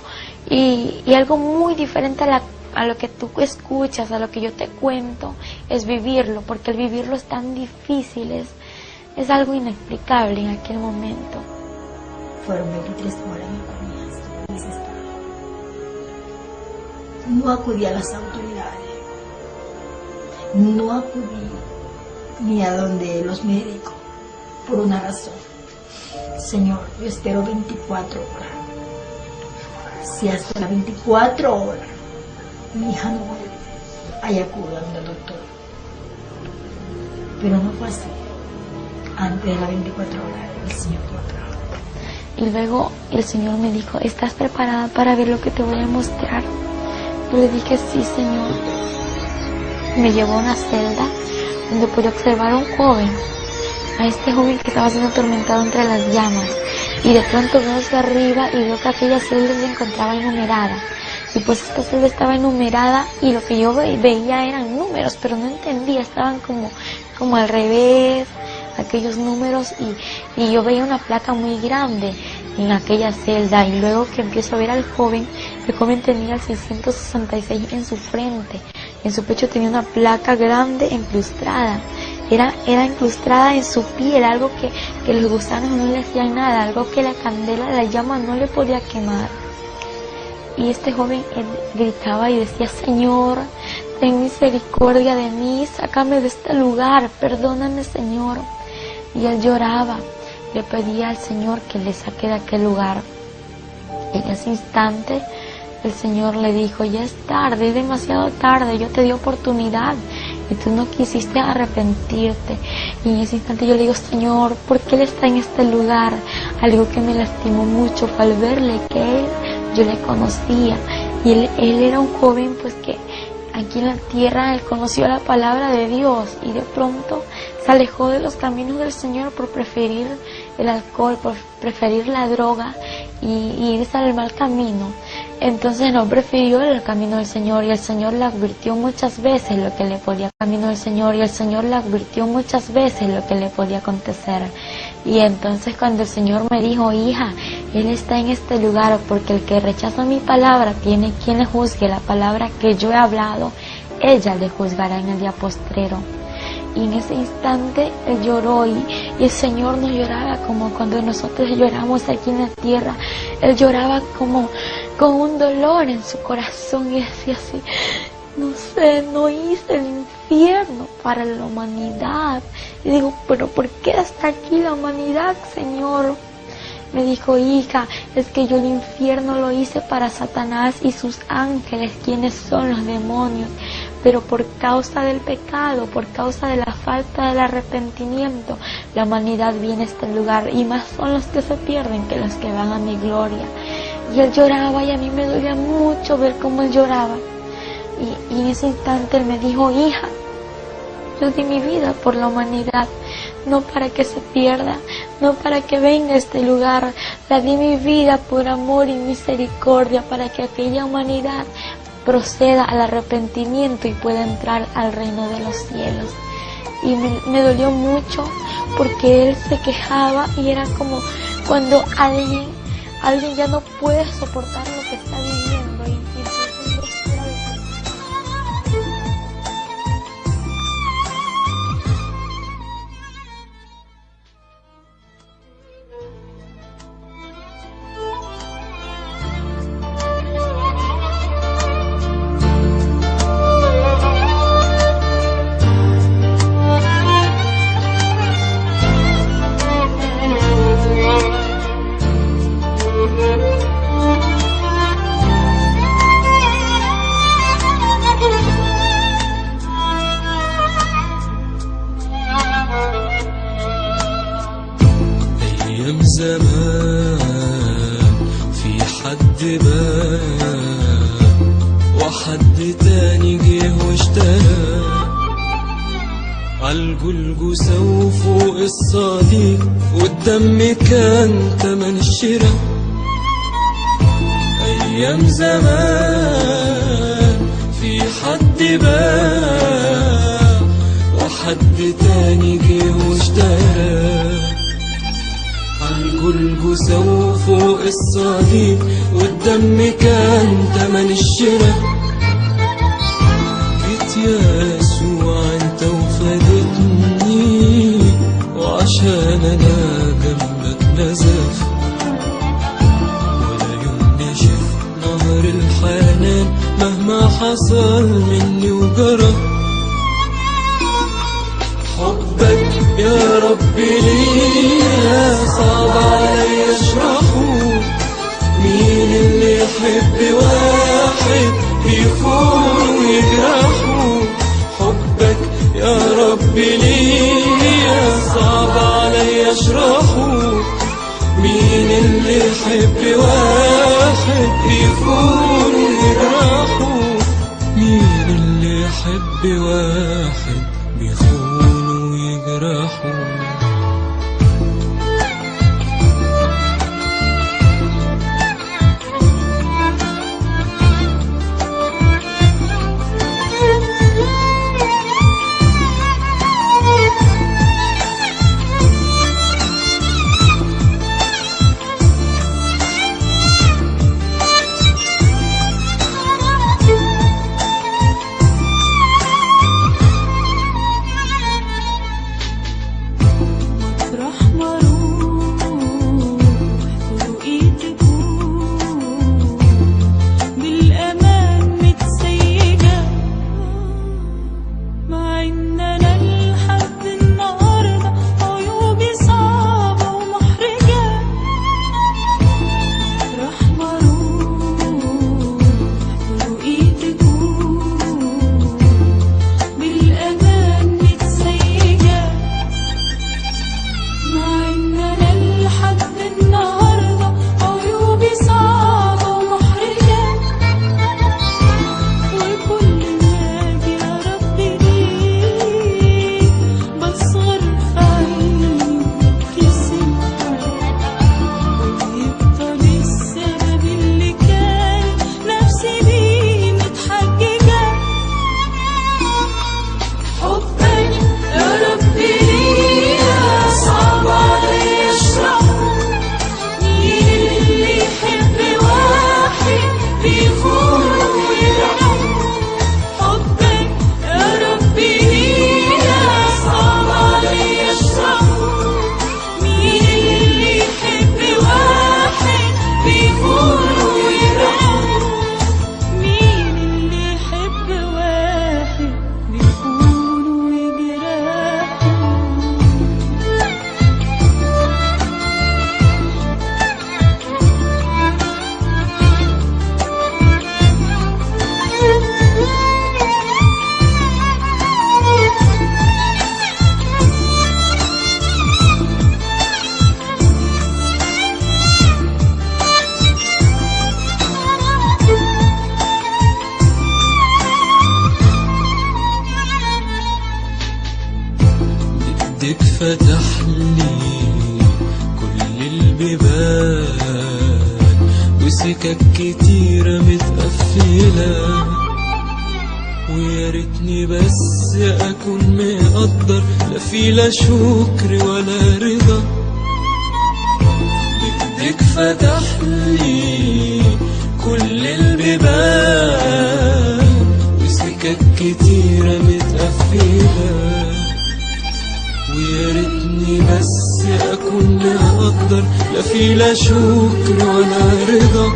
S3: y algo muy diferente a lo que tú escuchas, a lo que yo te cuento, es vivirlo, porque el vivirlo es tan difícil, es algo inexplicable en aquel momento.
S2: Fueron 23 horas, mi familia, en ese estado. No acudí a las autoridades, no acudí ni a donde los médicos, por una razón. Señor, yo espero 24 horas. Si hasta las 24 horas mi hija no vuelve, ahí acudo a donde el doctor. Pero no fue así. Antes de las 24 horas el Señor tuvo trabajo.
S3: Y luego el Señor me dijo, ¿estás preparada para ver lo que te voy a mostrar? Yo le dije, sí, Señor. Me llevó a una celda donde pude observar a un joven, a este joven que estaba siendo atormentado entre las llamas. Y de pronto veo hacia arriba y veo que aquella celda se encontraba enumerada. Y pues esta celda estaba enumerada y lo que yo veía eran números, pero no entendía, estaban como al revés, aquellos números, y yo veía una placa muy grande en aquella celda. Y luego que empiezo a ver al joven, el joven tenía el 666 en su frente, en su pecho tenía una placa grande incrustada. Era incrustada en su piel, algo que los gusanos no le hacían nada, algo que la candela, la llama no le podía quemar. Y este joven gritaba y decía, Señor, ten misericordia de mí, sácame de este lugar, perdóname, Señor. Y él lloraba, le pedía al Señor que le saque de aquel lugar. En ese instante el Señor le dijo, ya es tarde, es demasiado tarde, yo te di oportunidad y tú no quisiste arrepentirte. Y en ese instante yo le digo, Señor, ¿por qué Él está en este lugar? Algo que me lastimó mucho fue al verle que yo le conocía. Y él era un joven pues que aquí en la tierra él conoció la palabra de Dios y de pronto se alejó de los caminos del Señor por preferir el alcohol, por preferir la droga y irse al mal camino. Entonces no prefirió el camino del Señor y el Señor le advirtió muchas veces lo que le podía camino del Señor y el Señor le advirtió muchas veces lo que le podía acontecer. Y entonces cuando el Señor me dijo, hija, Él está en este lugar porque el que rechaza mi palabra tiene quien le juzgue la palabra que yo he hablado, ella le juzgará en el día postrero. Y en ese instante él lloró y el Señor no lloraba como cuando nosotros lloramos aquí en la tierra. Él lloraba como con un dolor en su corazón y decía así, no sé, no hice el infierno para la humanidad. Y digo, pero ¿por qué está aquí la humanidad, Señor? Me dijo, hija, es que yo el infierno lo hice para Satanás y sus ángeles, quienes son los demonios. Pero por causa del pecado, por causa de la falta del arrepentimiento, la humanidad viene a este lugar y más son los que se pierden que los que van a mi gloria. Y él lloraba y a mí me dolía mucho ver cómo él lloraba. Y en ese instante él me dijo, hija, yo di mi vida por la humanidad, no para que se pierda, no para que venga a este lugar, la di mi vida por amor y misericordia para que aquella humanidad proceda al arrepentimiento y pueda entrar al reino de los cielos. Y me dolió mucho porque él se quejaba y era como cuando alguien ya no puede soportar lo que está viviendo y
S5: أيام زمان في حد بان وحد تاني جه واشترى عالجلجسة وفوق الصليب والدم كان تمن الشراء. أيام زمان في حد بان وحد تاني جه واشترى عالجلجسة وفوق الصليب والدم كان تمن الشراء. جيت يا يسوع عشان أنا جنبك نزف، ولا يوم نشف نهر الحنان مهما حصل مني وجرى. حبك يا ربي ليا صعب عليا اشرحه، مين اللي يحب واحد يخون ويجرحه. حبك يا ربي ليا صعب عليا اشرحه، مين اللي يحب واحد يخون ويجرحه. مين اللي يحب واحد بيخون ويجرحه. ايدك فتح لي كل البيبان، وسكك كتيرة متقفلة، ويا ريتني بس اكون مقدر لا في لا شكر ولا رضا. ايدك فتح لي كل البيبان، وسكك كتيرة متقفلة، ويا ريتني بس اكون مقدر لا في لا شكر ولا رضا.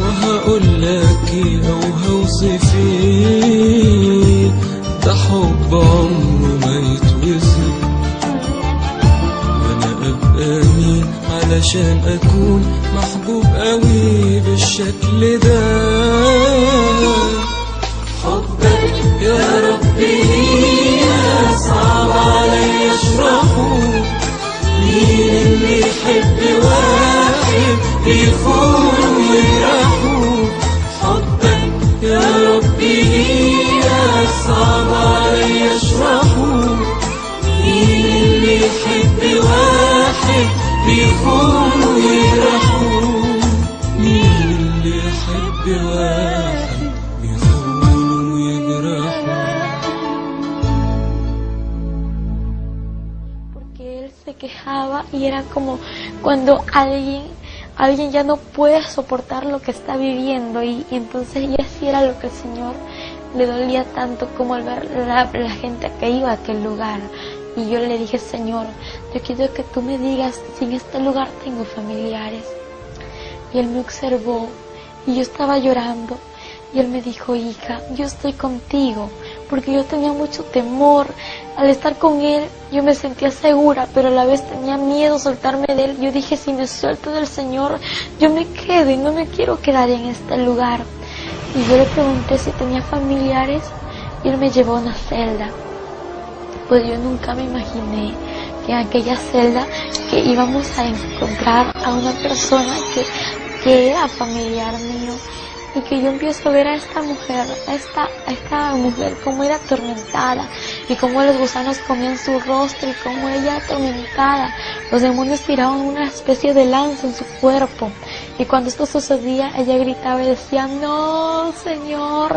S5: وهقول لك او هوصف ايه، ده حب عمره ما يتوصف، وانا ابقى مين علشان اكون محبوب قوي بالشكل ده. حبك يا ربي صعب عليا اشرحه، مين اللي يحب واحد يخون ويجرحه. حبك يا ربي صعب عليا اشرحه، مين اللي يحب واحد يخون ويجرحه. مين اللي يحب واحد يخون ويجرحه.
S3: Se quejaba y era como cuando alguien ya no puede soportar lo que está viviendo, y entonces ya sí era lo que el Señor le dolía tanto, como al ver la gente que iba a aquel lugar. Y yo le dije, Señor, yo quiero que tú me digas si en este lugar tengo familiares. Y él me observó y yo estaba llorando. Y él me dijo, hija, yo estoy contigo, porque yo tenía mucho temor. Al estar con él, yo me sentía segura, pero a la vez tenía miedo soltarme de él. Yo dije, si me suelto del Señor, yo me quedo y no me quiero quedar en este lugar. Y yo le pregunté si tenía familiares y él me llevó a una celda. Pues yo nunca me imaginé que en aquella celda que íbamos a encontrar a una persona que era familiar mío. Y que yo empiezo a ver a esta mujer como era atormentada, y cómo los gusanos comían su rostro, y cómo ella atormentada, los demonios tiraban una especie de lanza en su cuerpo. Y cuando esto sucedía, ella gritaba y decía, no, Señor,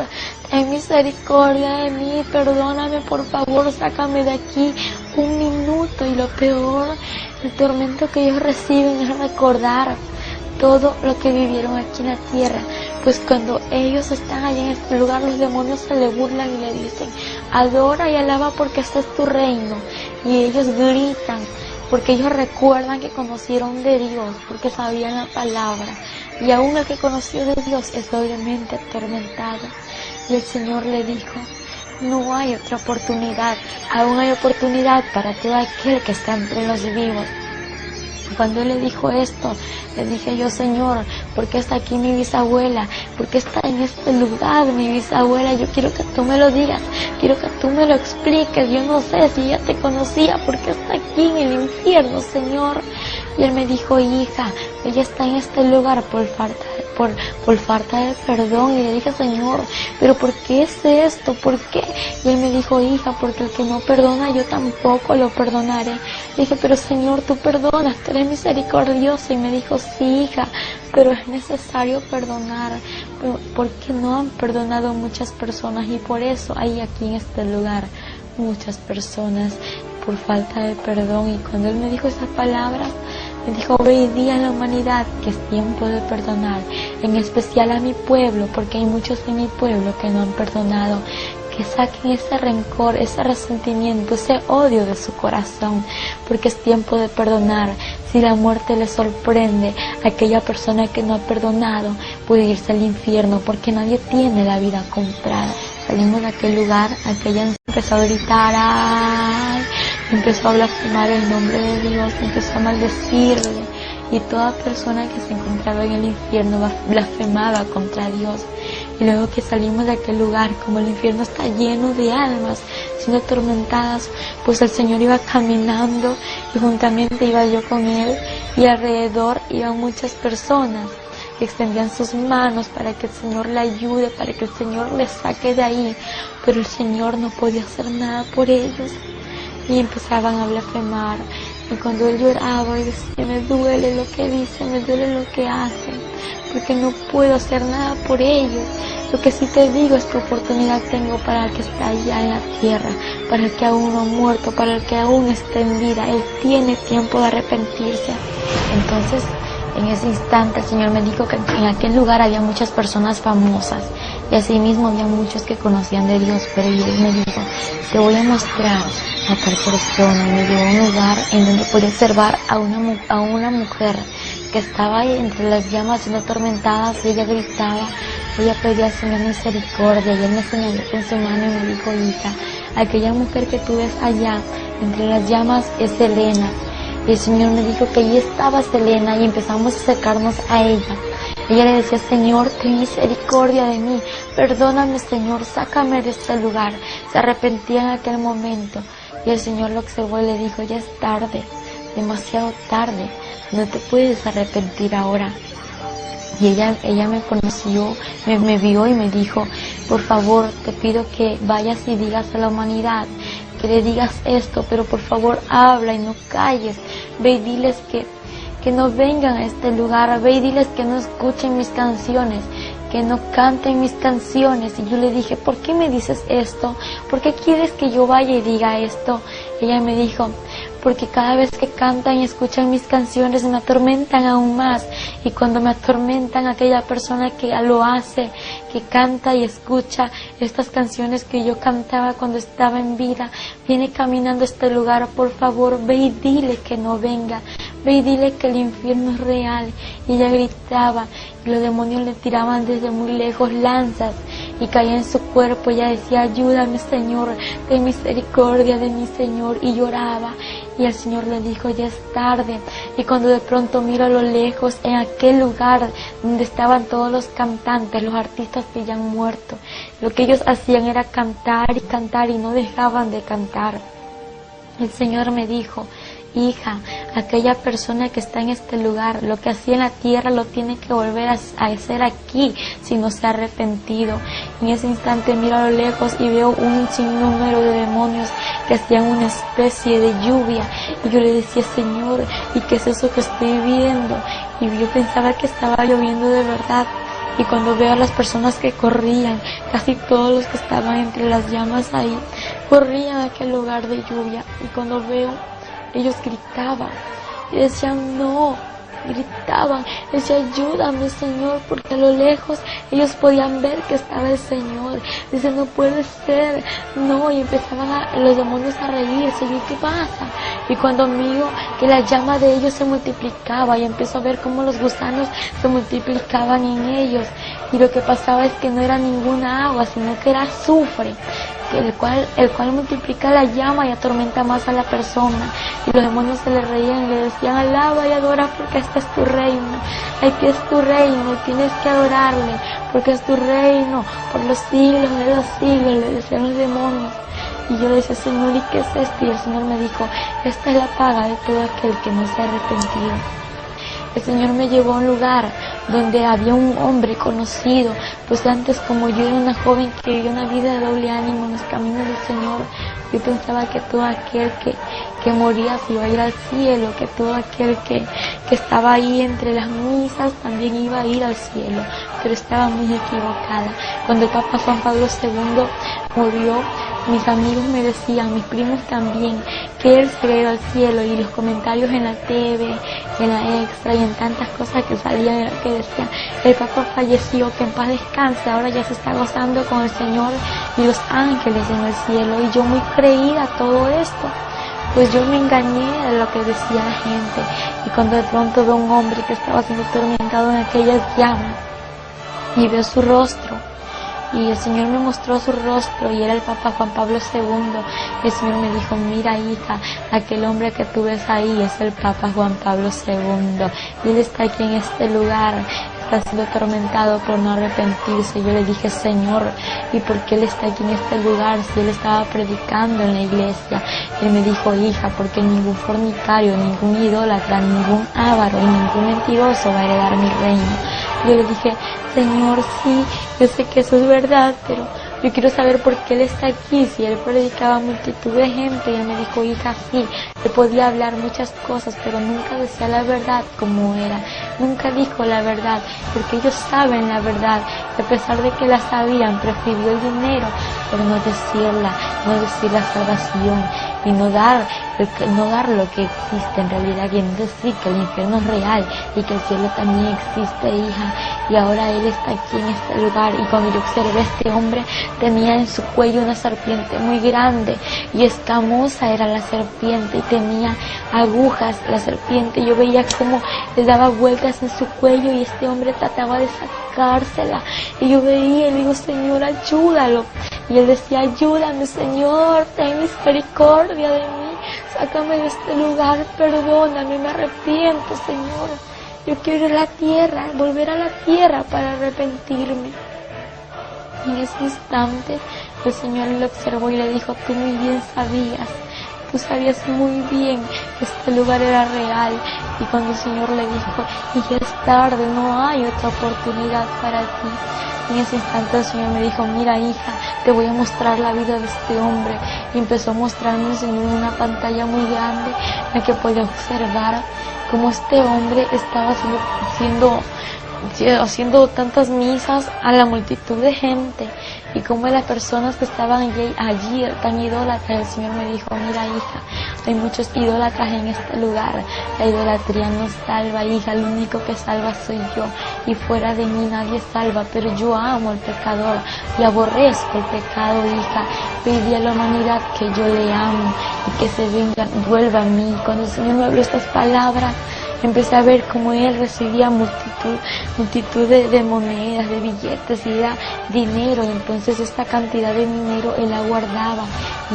S3: ten misericordia de mí, perdóname, por favor, sácame de aquí un minuto. Y lo peor, el tormento que ellos reciben es recordar todo lo que vivieron aquí en la tierra. Pues cuando ellos están allá en este lugar, los demonios se le burlan y le dicen, adora y alaba porque este es tu reino. Y ellos gritan porque ellos recuerdan que conocieron de Dios, porque sabían la palabra. Y aún el que conoció de Dios es doblemente atormentado. Y el Señor le dijo, no hay otra oportunidad, aún hay oportunidad para todo aquel que está entre los vivos. Cuando él le dijo esto, le dije yo, Señor, ¿por qué está aquí mi bisabuela? ¿Por qué está en este lugar mi bisabuela? Yo quiero que tú me lo digas, quiero que tú me lo expliques. Yo no sé si ella te conocía, ¿por qué está aquí en el infierno, Señor? Y él me dijo, hija, ella está en este lugar por falta de perdón. Y le dije, Señor, ¿pero por qué es esto? ¿Por qué? Y él me dijo, hija, porque el que no perdona, yo tampoco lo perdonaré. Le dije, pero Señor, tú perdonas, tú eres misericordioso. Y me dijo, sí, hija, pero es necesario perdonar, porque no han perdonado muchas personas, y por eso hay aquí en este lugar muchas personas por falta de perdón. Y cuando él me dijo esas palabras, me dijo, ve y di a la humanidad que es tiempo de perdonar, en especial a mi pueblo, porque hay muchos en mi pueblo que no han perdonado, que saquen ese rencor, ese resentimiento, ese odio de su corazón, porque es tiempo de perdonar. Si la muerte le sorprende, aquella persona que no ha perdonado puede irse al infierno, porque nadie tiene la vida comprada. Salimos de aquel lugar, aquella empezó a gritar, ¡ay! Empezó a blasfemar el nombre de Dios, empezó a maldecirle, y toda persona que se encontraba en el infierno blasfemaba contra Dios. Y luego que salimos de aquel lugar, como el infierno está lleno de almas siendo atormentadas, pues el Señor iba caminando y juntamente iba yo con Él, y alrededor iban muchas personas que extendían sus manos para que el Señor le ayude, para que el Señor le saque de ahí, pero el Señor no podía hacer nada por ellos. Y empezaban a blasfemar, y cuando él lloraba y decía, me duele lo que dicen, me duele lo que hacen, porque no puedo hacer nada por ellos. Lo que sí te digo es que oportunidad tengo para el que está allá en la tierra, para el que aún no ha muerto, para el que aún está en vida. Él tiene tiempo de arrepentirse. Entonces, en ese instante el Señor me dijo que en aquel lugar había muchas personas famosas, y asimismo había muchos que conocían de Dios, pero Él me dijo, te voy a mostrar a tal persona. Y me llevó a un lugar en donde podía observar a una mujer que estaba ahí entre las llamas siendo atormentada. Y ella gritaba, ella pedía al Señor misericordia, y Él me señaló con su mano y me dijo, hija, aquella mujer que tú ves allá entre las llamas es Selena. Y el Señor me dijo que allí estaba Selena, y empezamos a acercarnos a ella. Ella le decía, Señor, ten misericordia de mí, perdóname, Señor, sácame de este lugar. Se arrepentía en aquel momento, y el Señor lo observó y le dijo, ya es tarde, demasiado tarde, no te puedes arrepentir ahora. Y ella me conoció, me vio y me dijo, por favor, te pido que vayas y digas a la humanidad, que le digas esto, pero por favor habla y no calles. Ve y diles que no vengan a este lugar, ve y diles que no escuchen mis canciones, que no canten mis canciones. Y yo le dije, ¿por qué me dices esto? ¿Por qué quieres que yo vaya y diga esto? Ella me dijo, porque cada vez que cantan y escuchan mis canciones me atormentan aún más, y cuando me atormentan aquella persona que lo hace, que canta y escucha estas canciones que yo cantaba cuando estaba en vida, viene caminando a este lugar, por favor, ve y dile que no venga, ve y dile que el infierno es real. Y ella gritaba, y los demonios le tiraban desde muy lejos lanzas, y caía en su cuerpo. Ella decía, ayúdame, Señor, ten misericordia de mi Señor, y lloraba. Y el Señor le dijo, ya es tarde. Y cuando de pronto miro a lo lejos, en aquel lugar donde estaban todos los cantantes, los artistas que ya han muerto, lo que ellos hacían era cantar y cantar, y no dejaban de cantar. El Señor me dijo, hija, aquella persona que está en este lugar, lo que hacía en la tierra lo tiene que volver a hacer aquí si no se ha arrepentido. En ese instante miro a lo lejos y veo un sinnúmero de demonios que hacían una especie de lluvia, y yo le decía, Señor, ¿y qué es eso que estoy viendo? Y yo pensaba que estaba lloviendo de verdad. Y cuando veo a las personas que corrían, casi todos los que estaban entre las llamas ahí, corrían a aquel lugar de lluvia. Y cuando veo, ellos gritaban y decían, no, gritaban, decía, ayúdame, Señor, porque a lo lejos ellos podían ver que estaba el Señor. Dice, no puede ser, no, y empezaban los demonios a reírse. Y ¿qué pasa? Y cuando miro que la llama de ellos se multiplicaba, y empiezo a ver cómo los gusanos se multiplicaban en ellos, y lo que pasaba es que no era ninguna agua, sino que era azufre, el cual multiplica la llama y atormenta más a la persona. Y los demonios se le reían y le decían, alaba y adora porque este es tu reino, aquí es tu reino, tienes que adorarle porque es tu reino por los siglos de los siglos, le decían los demonios. Y yo le decía, Señor, ¿y qué es esto? Y el Señor me dijo, esta es la paga de todo aquel que no se ha arrepentido. El Señor me llevó a un lugar donde había un hombre conocido, pues antes, como yo era una joven que vivía una vida de doble ánimo en los caminos del Señor, yo pensaba que todo aquel que moría se iba a ir al cielo, que todo aquel que estaba ahí entre las misas también iba a ir al cielo, pero estaba muy equivocada. Cuando el Papa Juan Pablo II murió, mis amigos me decían, mis primos también, que él se había ido al cielo, y los comentarios en la TV, en la Extra y en tantas cosas que salían, que decían, el Papa falleció, que en paz descanse, ahora ya se está gozando con el Señor y los ángeles en el cielo. Y yo, muy creída a todo esto, pues yo me engañé de lo que decía la gente. Y cuando de pronto veo un hombre que estaba siendo atormentado en aquellas llamas, y veo su rostro, y el Señor me mostró su rostro, y era el Papa Juan Pablo II. El Señor me dijo, mira, hija, aquel hombre que tú ves ahí es el Papa Juan Pablo II, y él está aquí en este lugar, está siendo atormentado por no arrepentirse. Yo le dije, Señor, ¿y por qué él está aquí en este lugar si él estaba predicando en la iglesia? Él me dijo, hija, porque ningún fornicario, ningún idólatra, ningún avaro y ningún mentiroso va a heredar mi reino. Yo le dije, Señor, sí, yo sé que eso es verdad, pero yo quiero saber por qué él está aquí, si él predicaba a multitud de gente. Y él me dijo, hija, sí, él podía hablar muchas cosas, pero nunca decía la verdad como era, nunca dijo la verdad, porque ellos saben la verdad, y a pesar de que la sabían, prefirió el dinero, pero no decirla, no decir la salvación, y no dar lo que existe en realidad, y no decir que el infierno es real y que el cielo también existe, hija. Y ahora él está aquí en este lugar, y cuando yo observé a este hombre, tenía en su cuello una serpiente muy grande, y escamosa era la serpiente, y tenía agujas la serpiente. Yo veía cómo le daba vueltas en su cuello, y este hombre trataba de sacársela, y yo veía y le digo, Señor, ayúdalo. Y él decía, ayúdame, Señor, ten misericordia de mí, sácame de este lugar, perdóname, me arrepiento, Señor. Yo quiero ir a la tierra, volver a la tierra para arrepentirme. Y en ese instante el Señor le observó y le dijo, tú muy bien sabías, tú sabías muy bien que este lugar era real. Y cuando el Señor le dijo, y ya es tarde, no hay otra oportunidad para ti, en ese instante el Señor me dijo, mira, hija, te voy a mostrar la vida de este hombre. Y empezó a mostrarme el Señor en una pantalla muy grande, en la que podía observar cómo este hombre estaba haciendo tantas misas a la multitud de gente, y cómo las personas que estaban allí tan idólatras. El Señor me dijo, mira, hija, Hay muchos idólatras en este lugar. La idolatría no salva, hija. El único que salva soy yo. Y fuera de mí nadie salva. Pero yo amo al pecador y aborrezco el pecado, hija. Pedí a la humanidad que yo le amo y que se venga, vuelva a mí. Cuando el Señor me habló estas palabras, empecé a ver cómo Él recibía multitud de monedas, de billetes, y era dinero. Y entonces esta cantidad de dinero Él la guardaba,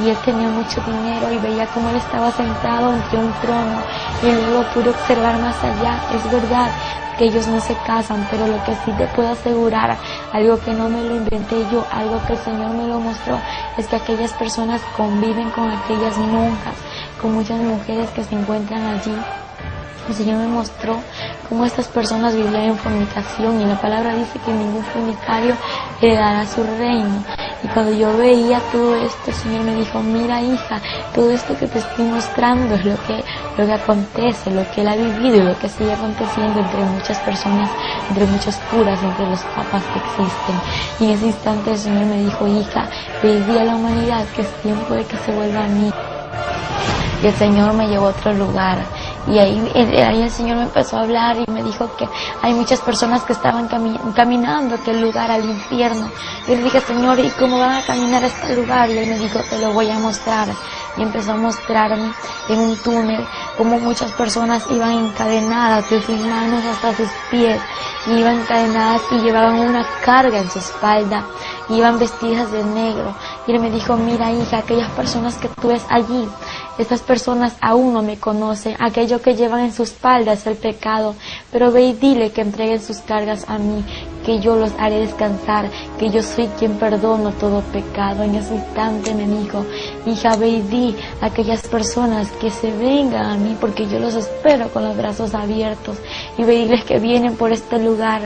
S3: y Él tenía mucho dinero, y veía cómo Él estaba sentado entre un trono, y luego pude observar más allá. Es verdad que ellos no se casan, pero lo que sí te puedo asegurar, algo que no me lo inventé yo, algo que el Señor me lo mostró, es que aquellas personas conviven con aquellas monjas, con muchas mujeres que se encuentran allí. El Señor me mostró cómo estas personas vivían en fornicación, y la palabra dice que ningún fornicario heredará su reino. Y cuando yo veía todo esto, el Señor me dijo: mira, hija, todo esto que te estoy mostrando es lo que acontece, lo que Él ha vivido y lo que sigue aconteciendo entre muchas personas, entre muchos curas, entre los papas que existen. Y en ese instante el Señor me dijo: hija, pedí a la humanidad que es tiempo de que se vuelva a mí. Y el Señor me llevó a otro lugar. Y ahí el Señor me empezó a hablar y me dijo que hay muchas personas que estaban caminando aquel lugar, al infierno. Yo le dije: Señor, ¿y cómo van a caminar a este lugar? Y Él me dijo: te lo voy a mostrar. Y empezó a mostrarme en un túnel cómo muchas personas iban encadenadas de sus manos hasta sus pies. Iban encadenadas y llevaban una carga en su espalda. Iban vestidas de negro. Y Él me dijo: mira, hija, aquellas personas que tú ves allí, estas personas aún no me conocen. Aquello que llevan en su espalda es el pecado. Pero ve y dile que entreguen sus cargas a mí, que yo los haré descansar, que yo soy quien perdono todo pecado. En ese instante me dijo: hija, ve y di a aquellas personas que se vengan a mí, porque yo los espero con los brazos abiertos. Y ve y diles que vienen por este lugar.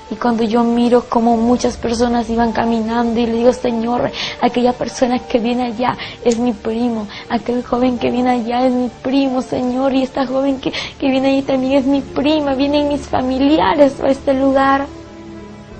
S3: Y cuando yo miro cómo muchas personas iban caminando, y le digo: Señor, aquella persona que viene allá es mi primo, aquel joven que viene allá es mi primo, Señor, y esta joven que viene allí también es mi prima, vienen mis familiares a este lugar.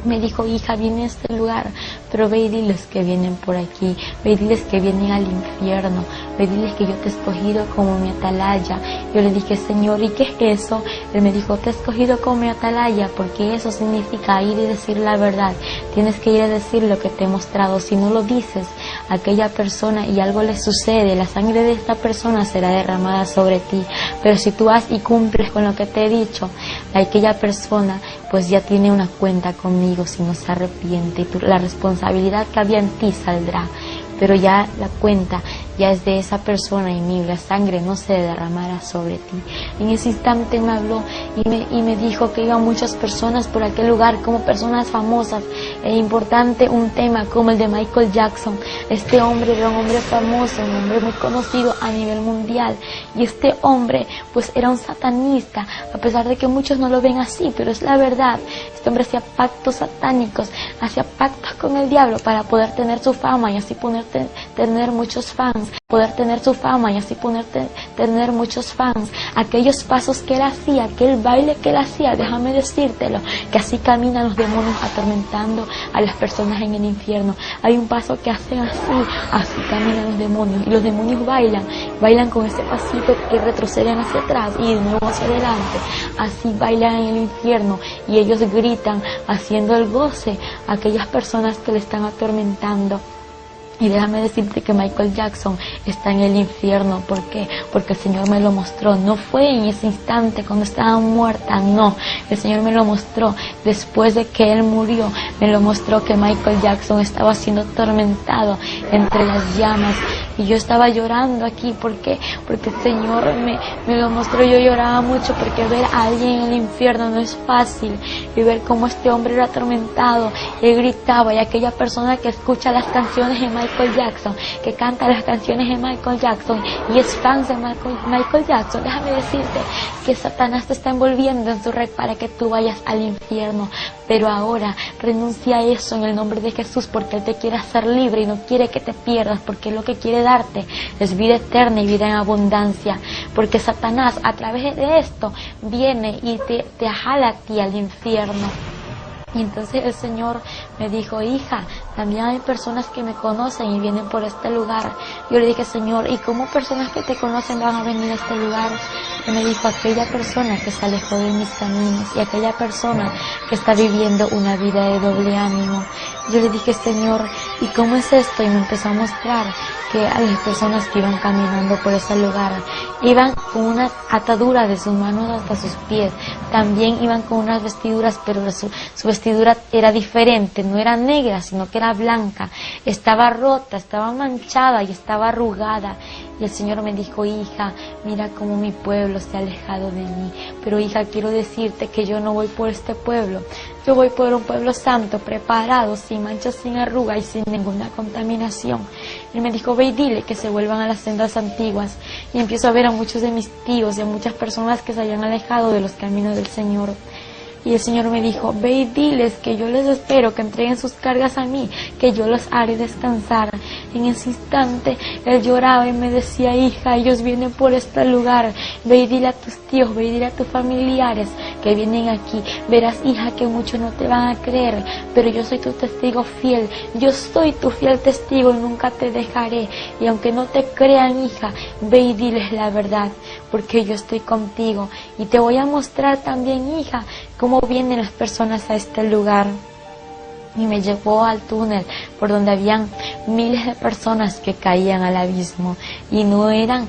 S3: Me dijo: hija, viene a este lugar, pero ve y diles que vienen por aquí, ve y diles que vienen al infierno, ve y diles que yo te he escogido como mi atalaya. Yo le dije: Señor, ¿y qué es eso? Él me dijo: te he escogido como mi atalaya, porque eso significa ir y decir la verdad. Tienes que ir a decir lo que te he mostrado. Si no lo dices a aquella persona y algo le sucede, la sangre de esta persona será derramada sobre ti. Pero si tú vas y cumples con lo que te he dicho, aquella persona pues ya tiene una cuenta conmigo si no se arrepiente, y la responsabilidad que había en ti saldrá. Pero ya la cuenta ya es de esa persona, y la sangre no se derramará sobre ti. En ese instante me habló y me dijo que iban muchas personas por aquel lugar, como personas famosas. Es importante un tema como el de Michael Jackson. Este hombre era un hombre famoso, un hombre muy conocido a nivel mundial, y este hombre pues era un satanista, a pesar de que muchos no lo ven así, pero es la verdad. Este hombre hacía pactos satánicos, hacía pactos con el diablo para poder tener su fama y así tener muchos fans, tener muchos fans. Aquellos pasos que él hacía, aquel baile que él hacía, déjame decírtelo, que así caminan los demonios atormentando a las personas en el infierno. Hay un paso que hacen así caminan los demonios, y los demonios bailan con ese pasito que retroceden hacia atrás y de nuevo hacia adelante. Así bailan en el infierno, y ellos gritan haciendo el goce a aquellas personas que le están atormentando. Y déjame decirte que Michael Jackson está en el infierno. ¿Por qué? Porque el Señor me lo mostró. No fue en ese instante cuando estaba muerta, no. El Señor me lo mostró después de que él murió. Me lo mostró que Michael Jackson estaba siendo atormentado entre las llamas. Y yo estaba llorando aquí porque el Señor me lo mostró. Yo lloraba mucho porque ver a alguien en el infierno no es fácil. Y ver cómo este hombre era atormentado, él gritaba, y aquella persona que escucha las canciones de Michael Jackson, que canta las canciones de Michael Jackson y es fan de Michael Jackson, déjame decirte que Satanás te está envolviendo en su red para que tú vayas al infierno. Pero ahora renuncia a eso en el nombre de Jesús, porque Él te quiere hacer libre y no quiere que te pierdas, porque lo que quiere darte es vida eterna y vida en abundancia. Porque Satanás a través de esto viene y te jala a ti al infierno. Y entonces el Señor me dijo: hija, también hay personas que me conocen y vienen por este lugar. Yo le dije, Señor, ¿y cómo personas que te conocen van a venir a este lugar? Y me dijo, aquella persona que se alejó de mis caminos y aquella persona que está viviendo una vida de doble ánimo. Yo le dije, Señor, ¿y cómo es esto? Y me empezó a mostrar que a las personas que iban caminando por ese lugar iban con una atadura de sus manos hasta sus pies. También iban con unas vestiduras, pero su vestidura era diferente, no era negra, sino que era blanca. Estaba rota, estaba manchada y estaba arrugada. Y el Señor me dijo, hija, mira cómo mi pueblo se ha alejado de mí. Pero hija, quiero decirte que yo no voy por este pueblo. Yo voy por un pueblo santo, preparado, sin manchas, sin arruga y sin ninguna contaminación. Y me dijo, ve y dile que se vuelvan a las sendas antiguas. Y empiezo a ver a muchos de mis tíos y a muchas personas que se habían alejado de los caminos del Señor. Y el Señor me dijo, ve y diles que yo les espero, que entreguen sus cargas a mí, que yo los haré descansar. En ese instante, él lloraba y me decía, hija, ellos vienen por este lugar. Ve y dile a tus tíos, ve y dile a tus familiares que vienen aquí. Verás, hija, que muchos no te van a creer, pero yo soy tu testigo fiel. Yo soy tu fiel testigo y nunca te dejaré. Y aunque no te crean, hija, ve y diles la verdad, porque yo estoy contigo. Y te voy a mostrar también, hija, cómo vienen las personas a este lugar. Y me llevó al túnel por donde habían miles de personas que caían al abismo. Y no eran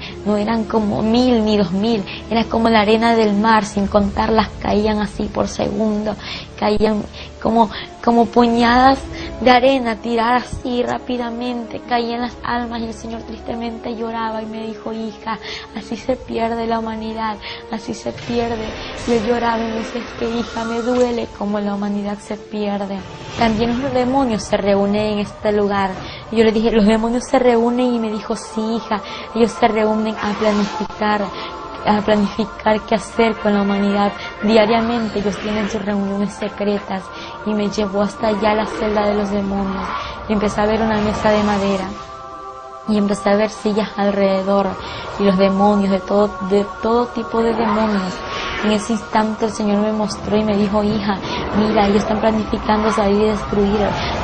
S3: como 1000 ni 2000, era como la arena del mar, sin contarlas, caían así por segundo, caían como puñadas de arena tiradas así rápidamente, caían las almas. Y el Señor tristemente lloraba y me dijo, hija, así se pierde la humanidad, así se pierde. Y él lloraba y me decía, es que hija, me duele como la humanidad se pierde. También los demonios se reúnen en este lugar. Y yo le dije, los demonios se reúnen, y me dijo, sí, hija, ellos se reúnen a planificar qué hacer con la humanidad. Diariamente ellos tienen sus reuniones secretas. Y me llevó hasta allá a la celda de los demonios. Y empecé a ver una mesa de madera. Y empecé a ver sillas alrededor. Y los demonios, de todo tipo de demonios. En ese instante el Señor me mostró y me dijo, hija, mira, ellos están planificando salir y destruir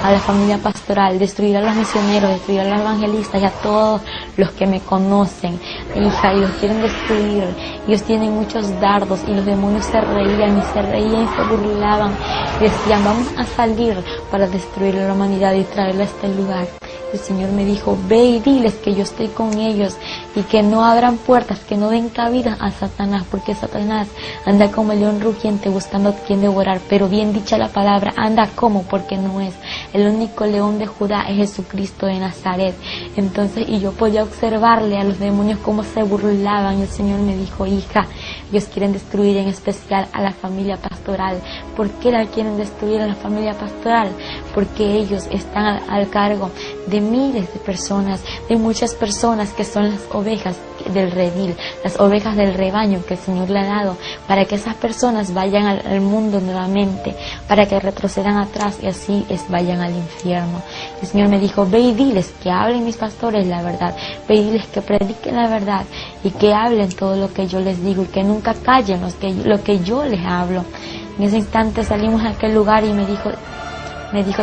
S3: a la familia pastoral, destruir a los misioneros, destruir a los evangelistas y a todos los que me conocen. Hija, ellos quieren destruir, ellos tienen muchos dardos. Y los demonios se reían y se burlaban. Y decían, vamos a salir para destruir a la humanidad y traerla a este lugar. El Señor me dijo, ve y diles que yo estoy con ellos y que no abran puertas, que no den cabida a Satanás, porque Satanás anda como el león rugiente buscando a quien devorar. Pero bien dicha la palabra, anda como, porque no es. El único león de Judá es Jesucristo de Nazaret. Entonces, y yo podía observarle a los demonios cómo se burlaban. Y el Señor me dijo, hija, ellos quieren destruir en especial a la familia pastoral. ¿Por qué la quieren destruir a la familia pastoral? Porque ellos están al cargo de miles de personas, de muchas personas que son las ovejas del redil, las ovejas del rebaño que el Señor le ha dado, para que esas personas vayan al mundo nuevamente, para que retrocedan atrás y así vayan al infierno. El Señor me dijo, ve y diles que hablen mis pastores la verdad, ve y diles que prediquen la verdad y que hablen todo lo que yo les digo y que nunca callen lo que yo les hablo. En ese instante salimos a aquel lugar y me dijo,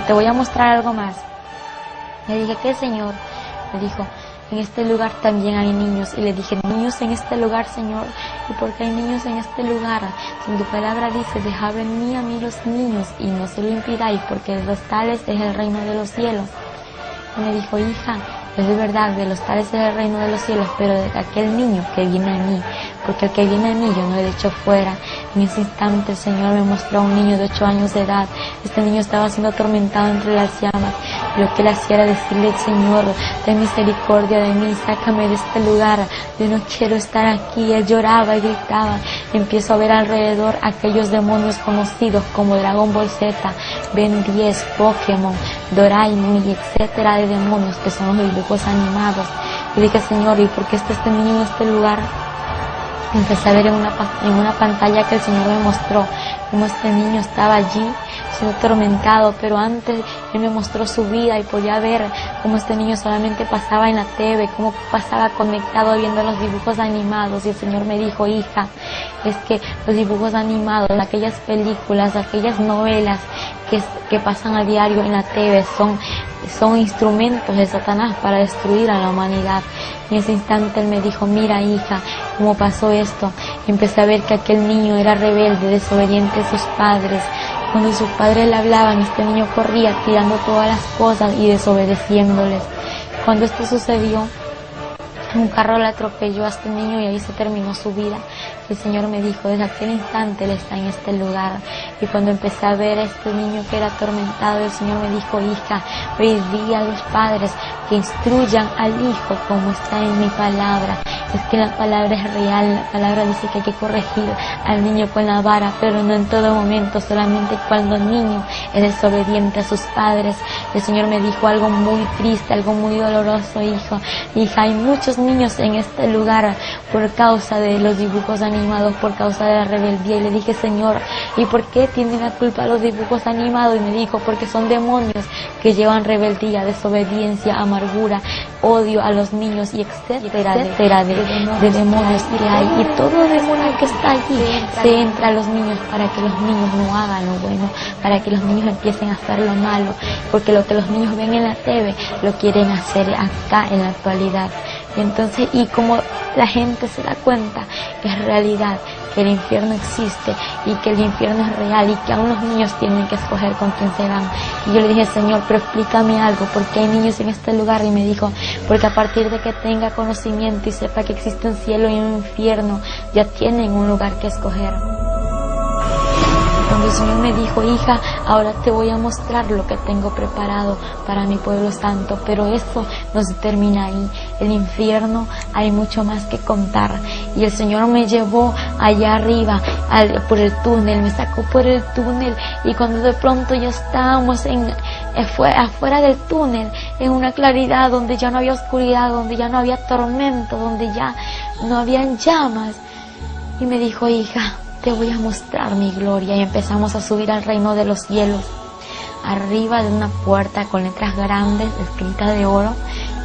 S3: te voy a mostrar algo más. Le dije, ¿qué, Señor? Me dijo, en este lugar también hay niños. Y le dije, niños en este lugar, Señor. ¿Y por qué hay niños en este lugar? Si tu palabra dice, dejad en mí a mí los niños y no se lo impidáis, porque de los tales es el reino de los cielos. Y me dijo, hija, es de verdad, de los tales es el reino de los cielos, pero de aquel niño que viene a mí, porque el que viene a mí yo no le he hecho fuera. En ese instante el Señor me mostró a un niño de 8 años de edad. Este niño estaba siendo atormentado entre las llamas. Lo que él hacía era decirle, Señor, ten misericordia de mí, sácame de este lugar, yo no quiero estar aquí. Él lloraba y gritaba. Empiezo a ver alrededor aquellos demonios conocidos como Dragon Ball Z, Ben 10, Pokémon, Doraemon y etcétera de demonios que son los dibujos animados. Y dije, Señor, ¿y por qué está este niño en este lugar? Empecé a ver en una pantalla que el Señor me mostró cómo este niño estaba allí siendo atormentado, pero antes Él me mostró su vida y podía ver cómo este niño solamente pasaba en la TV, cómo pasaba conectado viendo los dibujos animados. Y el Señor me dijo, hija, es que los dibujos animados, aquellas películas, aquellas novelas que pasan a diario en la TV son son instrumentos de Satanás para destruir a la humanidad. En ese instante él me dijo, mira hija, cómo pasó esto. Y empecé a ver que aquel niño era rebelde, desobediente a sus padres. Cuando sus padres le hablaban, este niño corría tirando todas las cosas y desobedeciéndoles. Cuando esto sucedió, un carro le atropelló a este niño y ahí se terminó su vida. El Señor me dijo, desde aquel instante Él está en este lugar. Y cuando empecé a ver a este niño que era atormentado, el Señor me dijo, hija, hoy día a los padres que instruyan al hijo como está en mi palabra. Es que la palabra es real, la palabra dice que hay que corregir al niño con la vara, pero no en todo momento, solamente cuando el niño es desobediente a sus padres. El Señor me dijo algo muy triste, algo muy doloroso, hija, hay muchos niños en este lugar por causa de los dibujos animados, por causa de la rebeldía. Y le dije, Señor, ¿y por qué tienen la culpa los dibujos animados? Y me dijo, porque son demonios que llevan rebeldía, desobediencia, amargura, odio a los niños y etcétera de demonios que hay. Y todo demonio que está allí se entra a los niños para que los niños no hagan lo bueno, para que los niños empiecen a hacer lo malo, porque lo que los niños ven en la TV lo quieren hacer acá en la actualidad. Entonces, y como la gente se da cuenta, es realidad que el infierno existe y que el infierno es real y que aún los niños tienen que escoger con quién se van. Y yo le dije, Señor, pero explícame algo, ¿por qué hay niños en este lugar? Y me dijo, porque a partir de que tenga conocimiento y sepa que existe un cielo y un infierno, ya tienen un lugar que escoger. Cuando el Señor me dijo, hija, ahora te voy a mostrar lo que tengo preparado para mi pueblo santo, pero eso no se termina ahí. El infierno hay mucho más que contar. Y el Señor me llevó allá arriba, por el túnel, me sacó por el túnel, y cuando de pronto ya estábamos afuera del túnel, en una claridad donde ya no había oscuridad, donde ya no había tormento, donde ya no habían llamas, y me dijo, hija, te voy a mostrar mi gloria. Y empezamos a subir al reino de los cielos, arriba de una puerta con letras grandes escritas de oro,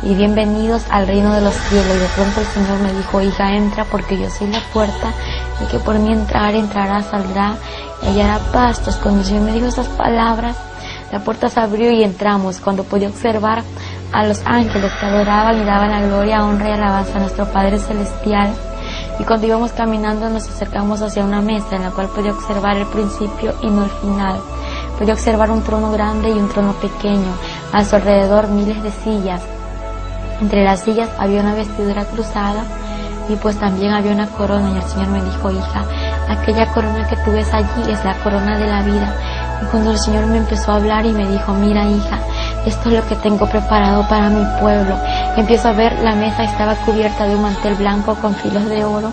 S3: y bienvenidos al reino de los cielos. Y de pronto el Señor me dijo, hija, entra, porque yo soy la puerta, y que por mí entrará, saldrá y hallará pastos. Cuando el Señor me dijo esas palabras, la puerta se abrió y entramos. Cuando podía observar a los ángeles que adoraban y daban la gloria, honra y alabanza a nuestro Padre Celestial. Y cuando íbamos caminando nos acercamos hacia una mesa en la cual podía observar el principio y no el final. Podía observar un trono grande y un trono pequeño, a su alrededor miles de sillas. Entre las sillas había una vestidura cruzada y pues también había una corona. Y el Señor me dijo, hija, aquella corona que tú ves allí es la corona de la vida. Y cuando el Señor me empezó a hablar y me dijo, mira hija, esto es lo que tengo preparado para mi pueblo. Empiezo a ver, la mesa estaba cubierta de un mantel blanco con filos de oro.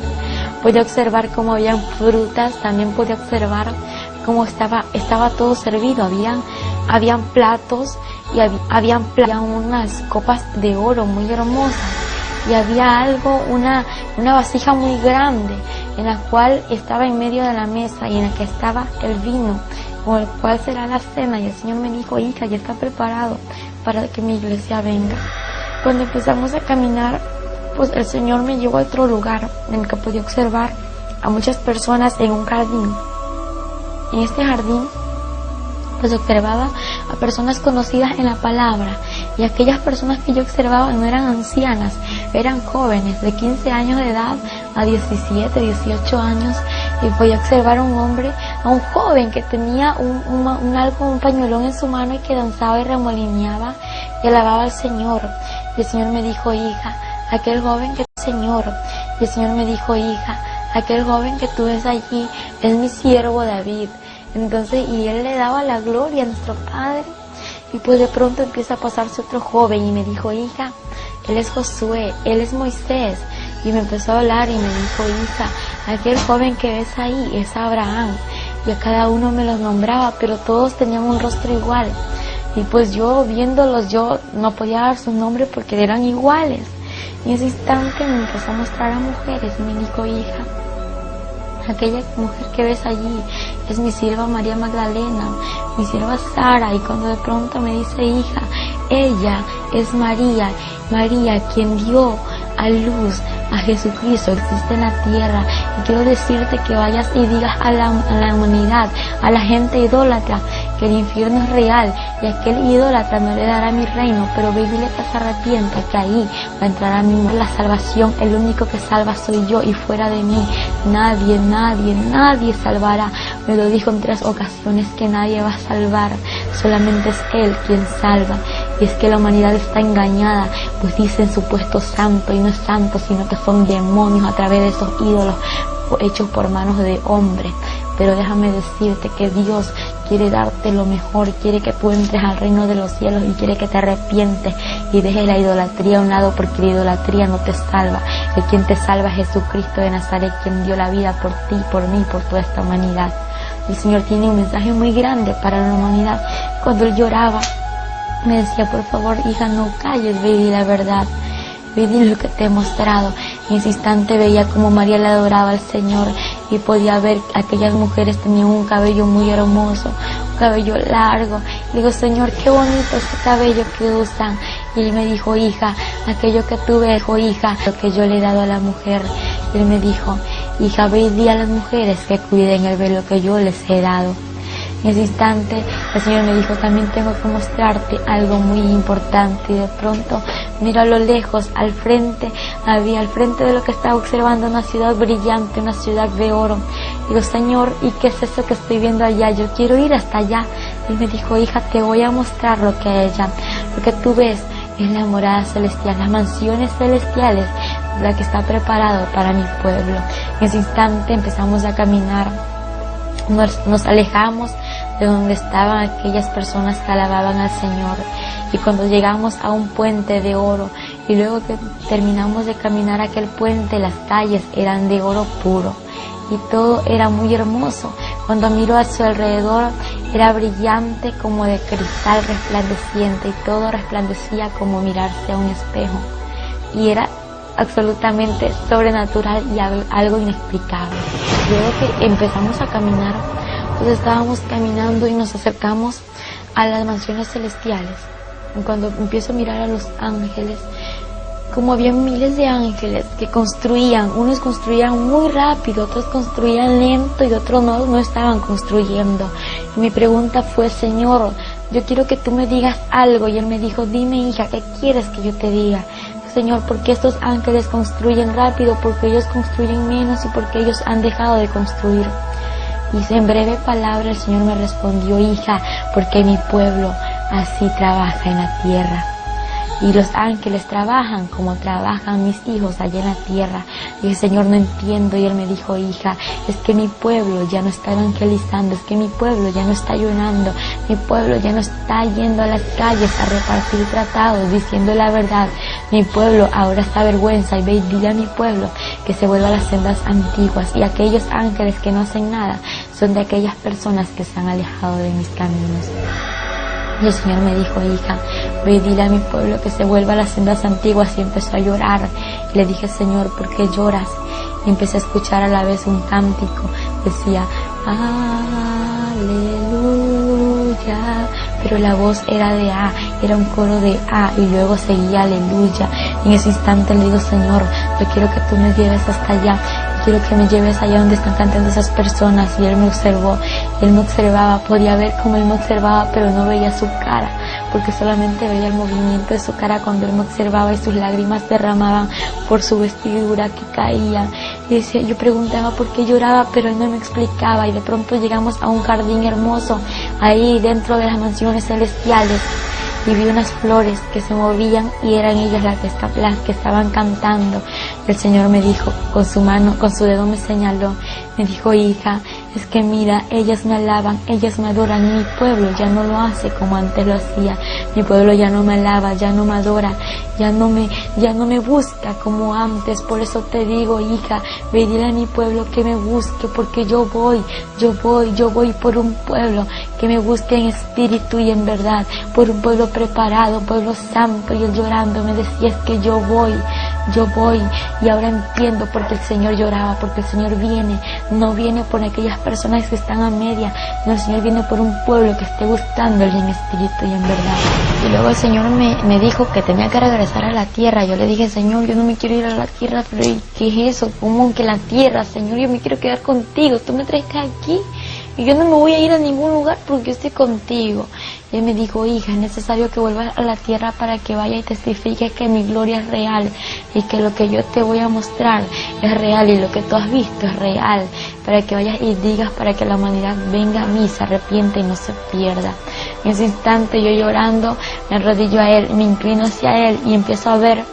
S3: Podía observar cómo habían frutas, también podía observar cómo estaba todo servido. Habían platos y habían unas copas de oro muy hermosas. Y había una vasija muy grande, en la cual estaba en medio de la mesa y en la que estaba el vino, con el cual será la cena. Y el Señor me dijo, hija, ya está preparado para que mi iglesia venga. Cuando empezamos a caminar, pues el Señor me llevó a otro lugar en el que podía observar a muchas personas en un jardín. En este jardín pues observaba a personas conocidas en la palabra, y aquellas personas que yo observaba no eran ancianas, eran jóvenes de 15 años de edad a 17, 18 años, y podía observar a un joven que tenía un pañuelón en su mano y que danzaba y remolineaba y alababa al Señor. Y el Señor me dijo, hija, aquel joven que Señor, y el Señor me dijo, hija, aquel joven que tú ves allí es mi siervo David. Entonces, y él le daba la gloria a nuestro Padre. Y pues de pronto empieza a pasarse otro joven y me dijo, hija, él es Josué, él es Moisés. Y me empezó a hablar y me dijo, hija, aquel joven que ves ahí es Abraham. Y a cada uno me los nombraba, pero todos tenían un rostro igual. Y pues yo viéndolos, yo no podía dar sus nombres porque eran iguales. Y en ese instante me empezó a mostrar a mujeres y me dijo, hija, aquella mujer que ves allí es mi sierva María Magdalena, mi sierva Sara. Y cuando de pronto me dice, hija, ella es María quien dio a luz a Jesucristo, existe en la tierra. Y quiero decirte que vayas y digas a la humanidad, a la gente idólatra, que el infierno es real y aquel idólatra no le dará mi reino, pero ve y dile que se arrepienta, que ahí va a entrar a mí la salvación. El único que salva soy yo, y fuera de mí nadie salvará. Me lo dijo en 3 ocasiones que nadie va a salvar, solamente es Él quien salva. Y es que la humanidad está engañada, pues dicen supuesto santo y no es santo, sino que son demonios a través de esos ídolos hechos por manos de hombres. Pero déjame decirte que Dios quiere darte lo mejor, quiere que tú entres al reino de los cielos y quiere que te arrepientes y dejes la idolatría a un lado, porque la idolatría no te salva. El quien te salva es Jesucristo de Nazaret, quien dio la vida por ti, por mí, por toda esta humanidad. El Señor tiene un mensaje muy grande para la humanidad. Cuando Él lloraba, me decía, por favor, hija, no calles, ve y di la verdad. Ve y di lo que te he mostrado. En ese instante veía como María le adoraba al Señor y podía ver que aquellas mujeres tenían un cabello muy hermoso, un cabello largo. Le digo, Señor, qué bonito ese cabello que usan. Y Él me dijo, hija, aquello que tú ves, hija, lo que yo le he dado a la mujer. Y Él me dijo, hija, ve y di a las mujeres que cuiden el velo que yo les he dado. En ese instante el Señor me dijo, también tengo que mostrarte algo muy importante. Y de pronto miro a lo lejos, al frente de lo que estaba observando, una ciudad brillante, una ciudad de oro. Digo, Señor, ¿y qué es eso que estoy viendo allá? Yo quiero ir hasta allá. Él me dijo, hija, te voy a mostrar lo que hay allá. Lo que tú ves es la morada celestial, las mansiones celestiales, la que está preparado para mi pueblo. En ese instante empezamos a caminar, nos alejamos de donde estaban aquellas personas que alababan al Señor, y cuando llegamos a un puente de oro, y luego que terminamos de caminar aquel puente, las calles eran de oro puro y todo era muy hermoso. Cuando miro a su alrededor, era brillante como de cristal resplandeciente, y todo resplandecía como mirarse a un espejo, y era absolutamente sobrenatural y algo inexplicable. Luego que empezamos a caminar, pues estábamos caminando y nos acercamos a las mansiones celestiales. Y cuando empiezo a mirar a los ángeles, como había miles de ángeles que construían, unos construían muy rápido, otros construían lento y otros no estaban construyendo. Y mi pregunta fue, Señor, yo quiero que tú me digas algo. Y Él me dijo, dime, hija, ¿qué quieres que yo te diga? Señor, ¿por qué estos ángeles construyen rápido? Porque ellos construyen menos y porque ellos han dejado de construir. Y en breve palabra el Señor me respondió, hija, porque mi pueblo así trabaja en la tierra. Y los ángeles trabajan como trabajan mis hijos allá en la tierra. Y el Señor, no entiendo. Y Él me dijo, hija, es que mi pueblo ya no está evangelizando, es que mi pueblo ya no está ayunando, mi pueblo ya no está yendo a las calles a repartir tratados, diciendo la verdad. Mi pueblo ahora está vergüenza, y ve y dile a mi pueblo que se vuelva a las sendas antiguas. Y aquellos ángeles que no hacen nada son de aquellas personas que se han alejado de mis caminos. Y el Señor me dijo, hija, ve y dile a mi pueblo que se vuelva a las sendas antiguas. Y empezó a llorar. Y le dije, Señor, ¿por qué lloras? Y empecé a escuchar a la vez un cántico. Decía, aleluya. Pero la voz era de A, era un coro de A, y luego seguía aleluya. Y en ese instante le digo, Señor, yo quiero que tú me lleves hasta allá. Quiero que me lleves allá donde están cantando esas personas. Y Él me observó, Él me observaba, podía ver cómo Él me observaba, pero no veía su cara, porque solamente veía el movimiento de su cara cuando Él me observaba, y sus lágrimas derramaban por su vestidura que caían. Y decía, yo preguntaba por qué lloraba, pero Él no me explicaba. Y de pronto llegamos a un jardín hermoso, ahí dentro de las mansiones celestiales, y vi unas flores que se movían, y eran ellas las que estaban cantando. El Señor me dijo, con su mano, con su dedo me señaló, me dijo, hija, es que mira, ellas me alaban, ellas me adoran, y mi pueblo ya no lo hace como antes lo hacía. Mi pueblo ya no me alaba, ya no me adora, ya no me busca como antes. Por eso te digo, hija, ve y dile a mi pueblo que me busque, porque yo voy por un pueblo que me busque en espíritu y en verdad, por un pueblo preparado, pueblo santo. Y Él llorando me decía, es que yo voy, y ahora entiendo por qué el Señor lloraba, porque el Señor no viene por aquellas personas que están a media, no, el Señor viene por un pueblo que esté buscándole en espíritu y en verdad. Y luego el Señor me dijo que tenía que regresar a la tierra. Yo le dije, Señor, yo no me quiero ir a la tierra. Pero ¿qué es eso? ¿Cómo que la tierra, Señor? Yo me quiero quedar contigo, tú me traes aquí. y yo no me voy a ir a ningún lugar porque yo estoy contigo. Y él me dijo, hija, es necesario que vuelvas a la tierra para que vaya y testifiques que mi gloria es real y que lo que yo te voy a mostrar es real y lo que tú has visto es real, para que vayas y digas para que la humanidad venga a mí, se arrepiente y no se pierda. En ese instante yo llorando me arrodillo a él, me inclino hacia él y empiezo a ver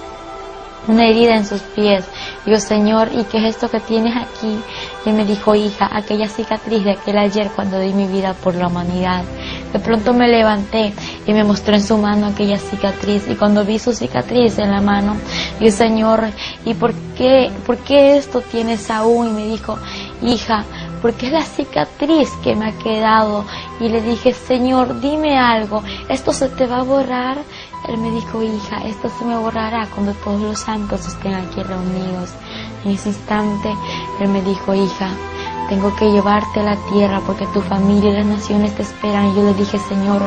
S3: una herida en sus pies. Digo, Señor, ¿y qué es esto que tienes aquí? Y él me dijo, hija, aquella cicatriz de aquel ayer cuando di mi vida por la humanidad. De pronto me levanté y me mostró en su mano aquella cicatriz, y cuando vi su cicatriz en la mano, dije, Señor, ¿y por qué esto tienes aún? Y me dijo, hija, porque es la cicatriz que me ha quedado. Y le dije, Señor, dime algo, ¿esto se te va a borrar? Él me dijo, hija, esto se me borrará cuando todos los santos estén aquí reunidos. En ese instante, él me dijo, hija, tengo que llevarte a la tierra porque tu familia y las naciones te esperan. Y yo le dije, Señor,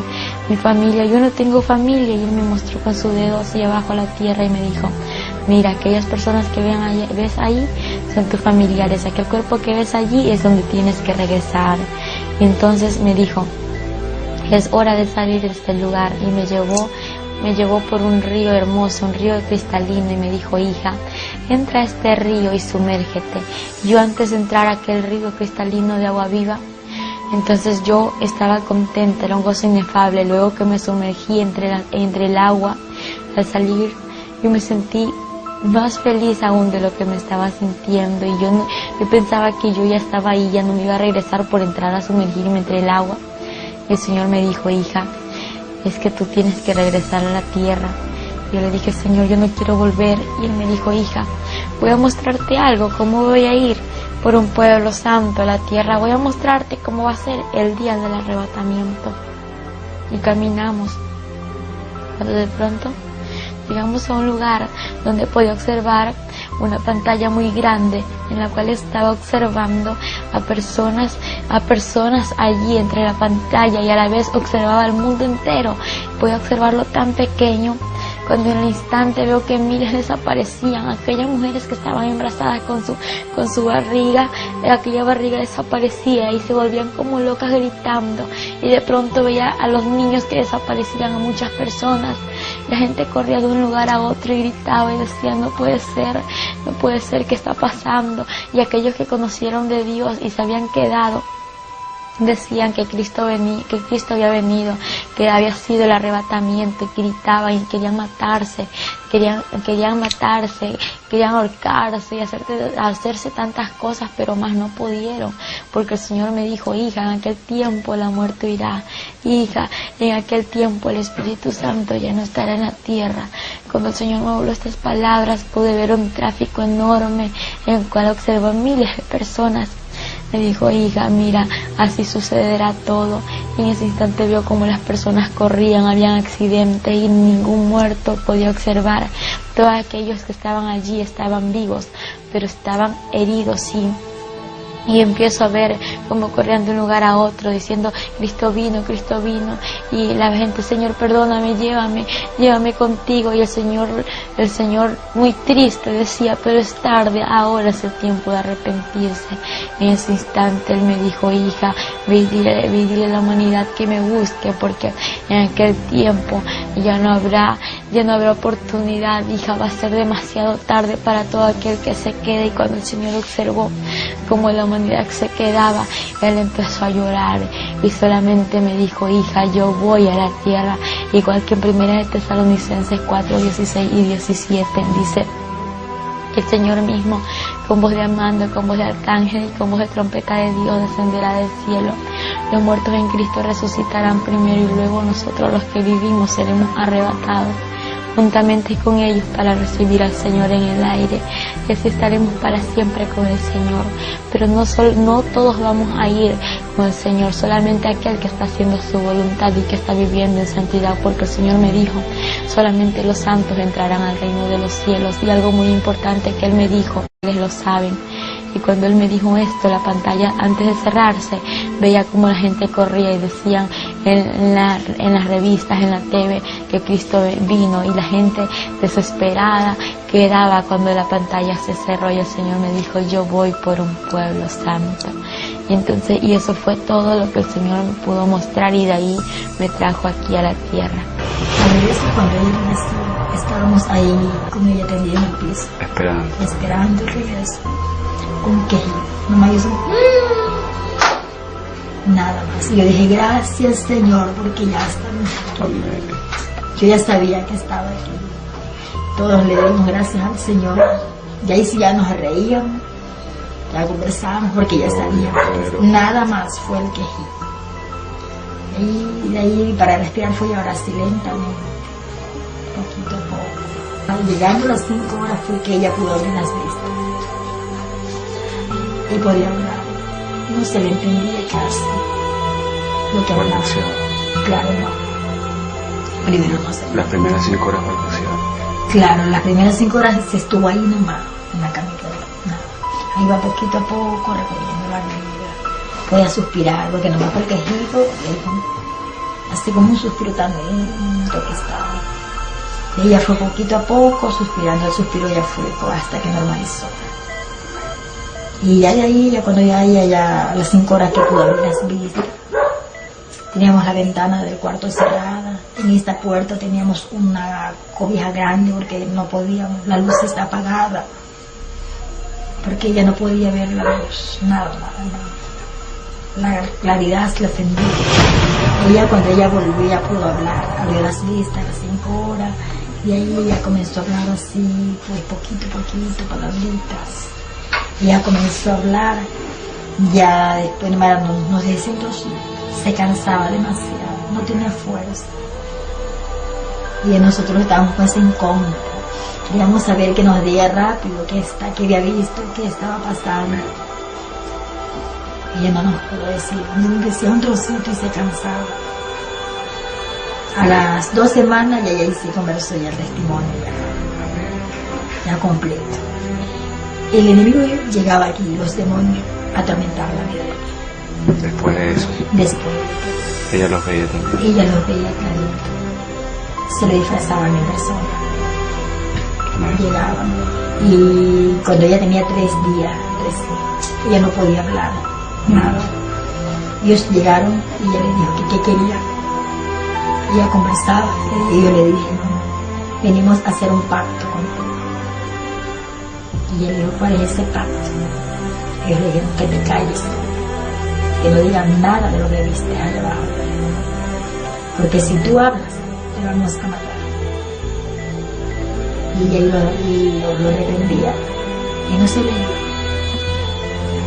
S3: mi familia, yo no tengo familia. Y él me mostró con su dedo hacia abajo a la tierra y me dijo, mira, aquellas personas que ves ahí son tus familiares, aquel cuerpo que ves allí es donde tienes que regresar. Y entonces me dijo, es hora de salir de este lugar, y me llevó por un río hermoso, un río cristalino, y me dijo, hija, entra a este río y sumérgete. Yo antes de entrar a aquel río cristalino de agua viva, entonces yo estaba contenta, era un gozo inefable. Luego que me sumergí entre el agua, al salir yo me sentí más feliz aún de lo que me estaba sintiendo, y yo pensaba que yo ya estaba ahí, ya no me iba a regresar por entrar a sumergirme entre el agua. Y el Señor me dijo, hija, es que tú tienes que regresar a la tierra. Yo le dije, Señor, yo no quiero volver. Y él me dijo, hija, voy a mostrarte algo, cómo voy a ir por un pueblo santo a la tierra, voy a mostrarte cómo va a ser el día del arrebatamiento. Y caminamos, cuando de pronto llegamos a un lugar donde podía observar una pantalla muy grande en la cual estaba observando a personas allí entre la pantalla, y a la vez observaba el mundo entero. Podía observarlo tan pequeño, cuando en el instante veo que miles desaparecían, aquellas mujeres que estaban embarazadas con su barriga, aquella barriga desaparecía y se volvían como locas gritando, y de pronto veía a los niños que desaparecían, a muchas personas. La gente corría de un lugar a otro y gritaba y decía, no puede ser, ¿qué está pasando? Y aquellos que conocieron de Dios y se habían quedado, decían que Cristo había venido, que había sido el arrebatamiento, y gritaban y querían matarse, querían ahorcarse y hacerse tantas cosas, pero más no pudieron, porque el Señor me dijo, hija, en aquel tiempo la muerte irá, hija, en aquel tiempo el Espíritu Santo ya no estará en la tierra. Cuando el Señor me habló estas palabras, pude ver un tráfico enorme en el cual observo miles de personas. Me dijo, hija, mira, así sucederá todo. Y en ese instante vio como las personas corrían, habían accidentes y ningún muerto podía observar. Todos aquellos que estaban allí estaban vivos, pero estaban heridos, sí. Y empiezo a ver cómo corrían de un lugar a otro diciendo, Cristo vino, y la gente, Señor, perdóname, llévame contigo. Y el Señor muy triste decía, pero es tarde, ahora es el tiempo de arrepentirse. En ese instante Él me dijo, hija, ve y dile a la humanidad que me busque, porque en aquel tiempo ya no habrá oportunidad, hija, va a ser demasiado tarde para todo aquel que se quede. Y cuando el Señor observó cómo la humanidad se quedaba, Él empezó a llorar y solamente me dijo, hija, yo voy a la tierra, igual que en 1 Tesalonicenses 4:16 y 17 dice que el Señor mismo, con voz de mando, con voz de arcángel y con voz de trompeta de Dios, descenderá del cielo. Los muertos en Cristo resucitarán primero, y luego nosotros, los que vivimos, seremos arrebatados juntamente con ellos para recibir al Señor en el aire, y así estaremos para siempre con el Señor. Pero no todos vamos a ir con el Señor, solamente aquel que está haciendo su voluntad y que está viviendo en santidad, porque el Señor me dijo, solamente los santos entrarán al reino de los cielos. Y algo muy importante que Él me dijo, ellos lo saben. Y cuando Él me dijo esto, la pantalla, antes de cerrarse, veía como la gente corría y decían en las revistas, en la TV, que Cristo vino, y la gente desesperada quedaba cuando la pantalla se cerró. Y el Señor me dijo, yo voy por un pueblo santo. Y eso fue todo lo que el Señor me pudo mostrar, y de ahí me trajo aquí a la tierra.
S2: A veces cuando ella nació, estábamos ahí con ella tendida en el piso, esperando el regreso, con quejido. Nomás yo nada más. Y yo dije, gracias Señor, porque ya está aquí. Yo ya sabía que estaba aquí. Todos le dimos gracias al Señor. Y ahí sí ya nos reíamos, ya conversábamos, porque ya sabíamos. Nada más fue el quejido. Y de ahí para respirar fue ahora así lentamente, poquito a poco. Llegando a las 5 horas fue que ella pudo abrir las vistas. Y podía hablar. No se le entendía casi lo que hablaba. Claro, no. Primero no se.
S4: Las primeras 5 horas balbuceaba.
S2: Claro, las primeras 5 horas se estuvo ahí nomás, en la camita. Ahí va poquito a poco recogiendo la vida. Podía suspirar, porque nomás por el quejido, así como un suspiro tan lento que estaba. Y ella fue poquito a poco suspirando, el suspiro ya fue hasta que normalizó. Y ya de ahí, ya cuando ya a las 5 horas que pudo abrir las vistas, teníamos la ventana del cuarto cerrada. En esta puerta teníamos una cobija grande porque no podíamos, la luz está apagada, porque ella no podía ver la luz, nada. La claridad se le ofendía. Ella, cuando ella volvió, ya pudo hablar, abrió las vistas a las 5 horas, y ahí ella comenzó a hablar así, pues poquito a poquito, palabritas. Ella comenzó a hablar, ya después no sé si se cansaba demasiado, no tenía fuerza. Y nosotros estábamos pues en contra. Queríamos saber que nos diera rápido qué había visto, qué estaba pasando. Y ella no nos pudo decir, nos decía un trocito y se cansaba. A las 2 semanas ya sí conversó ya el testimonio, ya completo. El enemigo llegaba aquí, los demonios, a atormentar la vida de ella.
S4: Después de eso.
S2: Después.
S4: Ella los veía también.
S2: Ella los veía clarito. Se le disfrazaban en persona. Llegaban. Y cuando ella tenía 3 días, ella no podía hablar, nada. Ellos llegaron y ella le dijo que qué quería. Ella conversaba y yo le dije, no, venimos a hacer un pacto contigo. Y ella le dijo, ¿cuál es ese pacto? Ellos le dijeron que te calles, que no digas nada de lo que viste allá abajo, porque si tú hablas te vamos a matar. Y ella lo reprendía y no se le iba.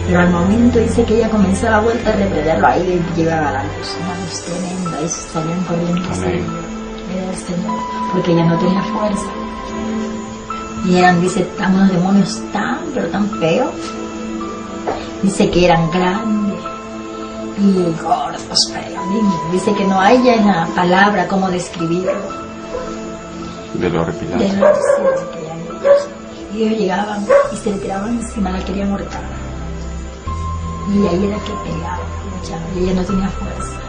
S2: Pero al momento dice que ella comenzó la vuelta a reprenderlo, ahí llegaba la luz tremenda, y salían corriendo. Era el Señor, porque ella no tenía fuerza. Y eran, dice, unos demonios pero tan feos. Dice que eran grandes y gordos, feos. Dice que no hay ya una palabra como describirlo.
S4: De lo horripilante.
S2: De lo horripilante que eran ellos. Y ellos llegaban y se le tiraban encima, la querían ahorcar. Y ahí era que pegaba, luchaba, y ella no tenía fuerza.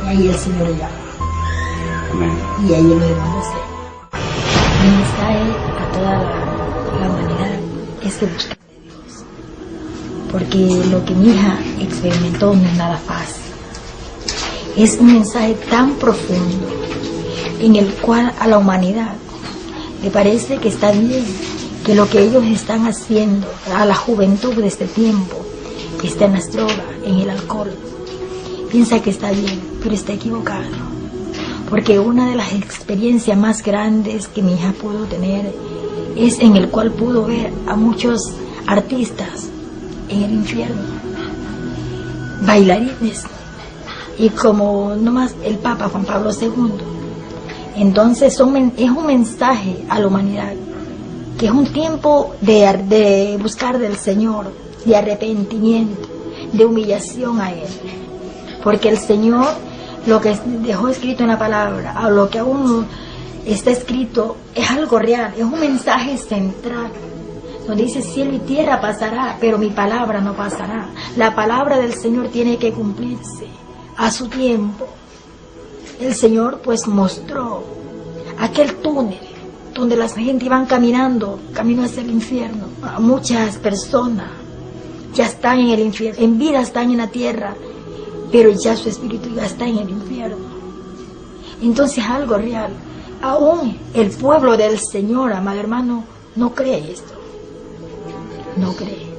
S2: Y ahí el Señor llegaba.
S4: Amén.
S2: Y ahí lo demás se. Mi mensaje a toda la humanidad es que busquen de Dios. Porque lo que mi hija experimentó no es nada fácil. Es un mensaje tan profundo en el cual a la humanidad le parece que está bien, que lo que ellos están haciendo a la juventud de este tiempo está en las drogas, en el alcohol. Piensa que está bien, pero está equivocado. Porque una de las experiencias más grandes que mi hija pudo tener es en el cual pudo ver a muchos artistas en el infierno, bailarines, y como nomás el Papa Juan Pablo II. Entonces es un mensaje a la humanidad, que es un tiempo de buscar del Señor, de arrepentimiento, de humillación a Él. Porque el Señor, lo que dejó escrito en la palabra, o lo que aún está escrito, es algo real, es un mensaje central, donde dice cielo y tierra pasará, pero mi palabra no pasará. La palabra del Señor tiene que cumplirse a su tiempo. El Señor pues mostró aquel túnel donde la gente iban caminando, camino hacia el infierno, a muchas personas ya están en el infierno, en vida están en la tierra, pero ya su espíritu ya está en el infierno. Entonces algo real. Aún el pueblo del Señor, amado hermano, no cree esto. No cree.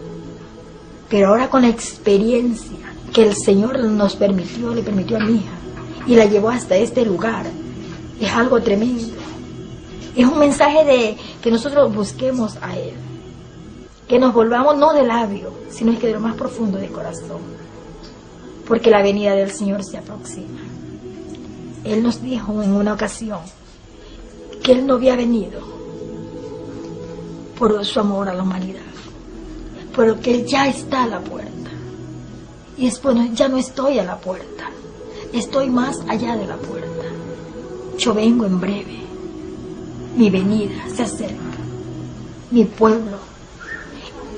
S2: Pero ahora con la experiencia que el Señor nos permitió, le permitió a mi hija, y la llevó hasta este lugar, es algo tremendo. Es un mensaje de que nosotros busquemos a Él. Que nos volvamos no de labio, sino es que de lo más profundo de corazón. Porque la venida del Señor se aproxima. Él nos dijo en una ocasión que Él no había venido por su amor a la humanidad, pero que Él ya está a la puerta. Y es bueno, ya no estoy a la puerta, estoy más allá de la puerta. Yo vengo en breve, mi venida se acerca, mi pueblo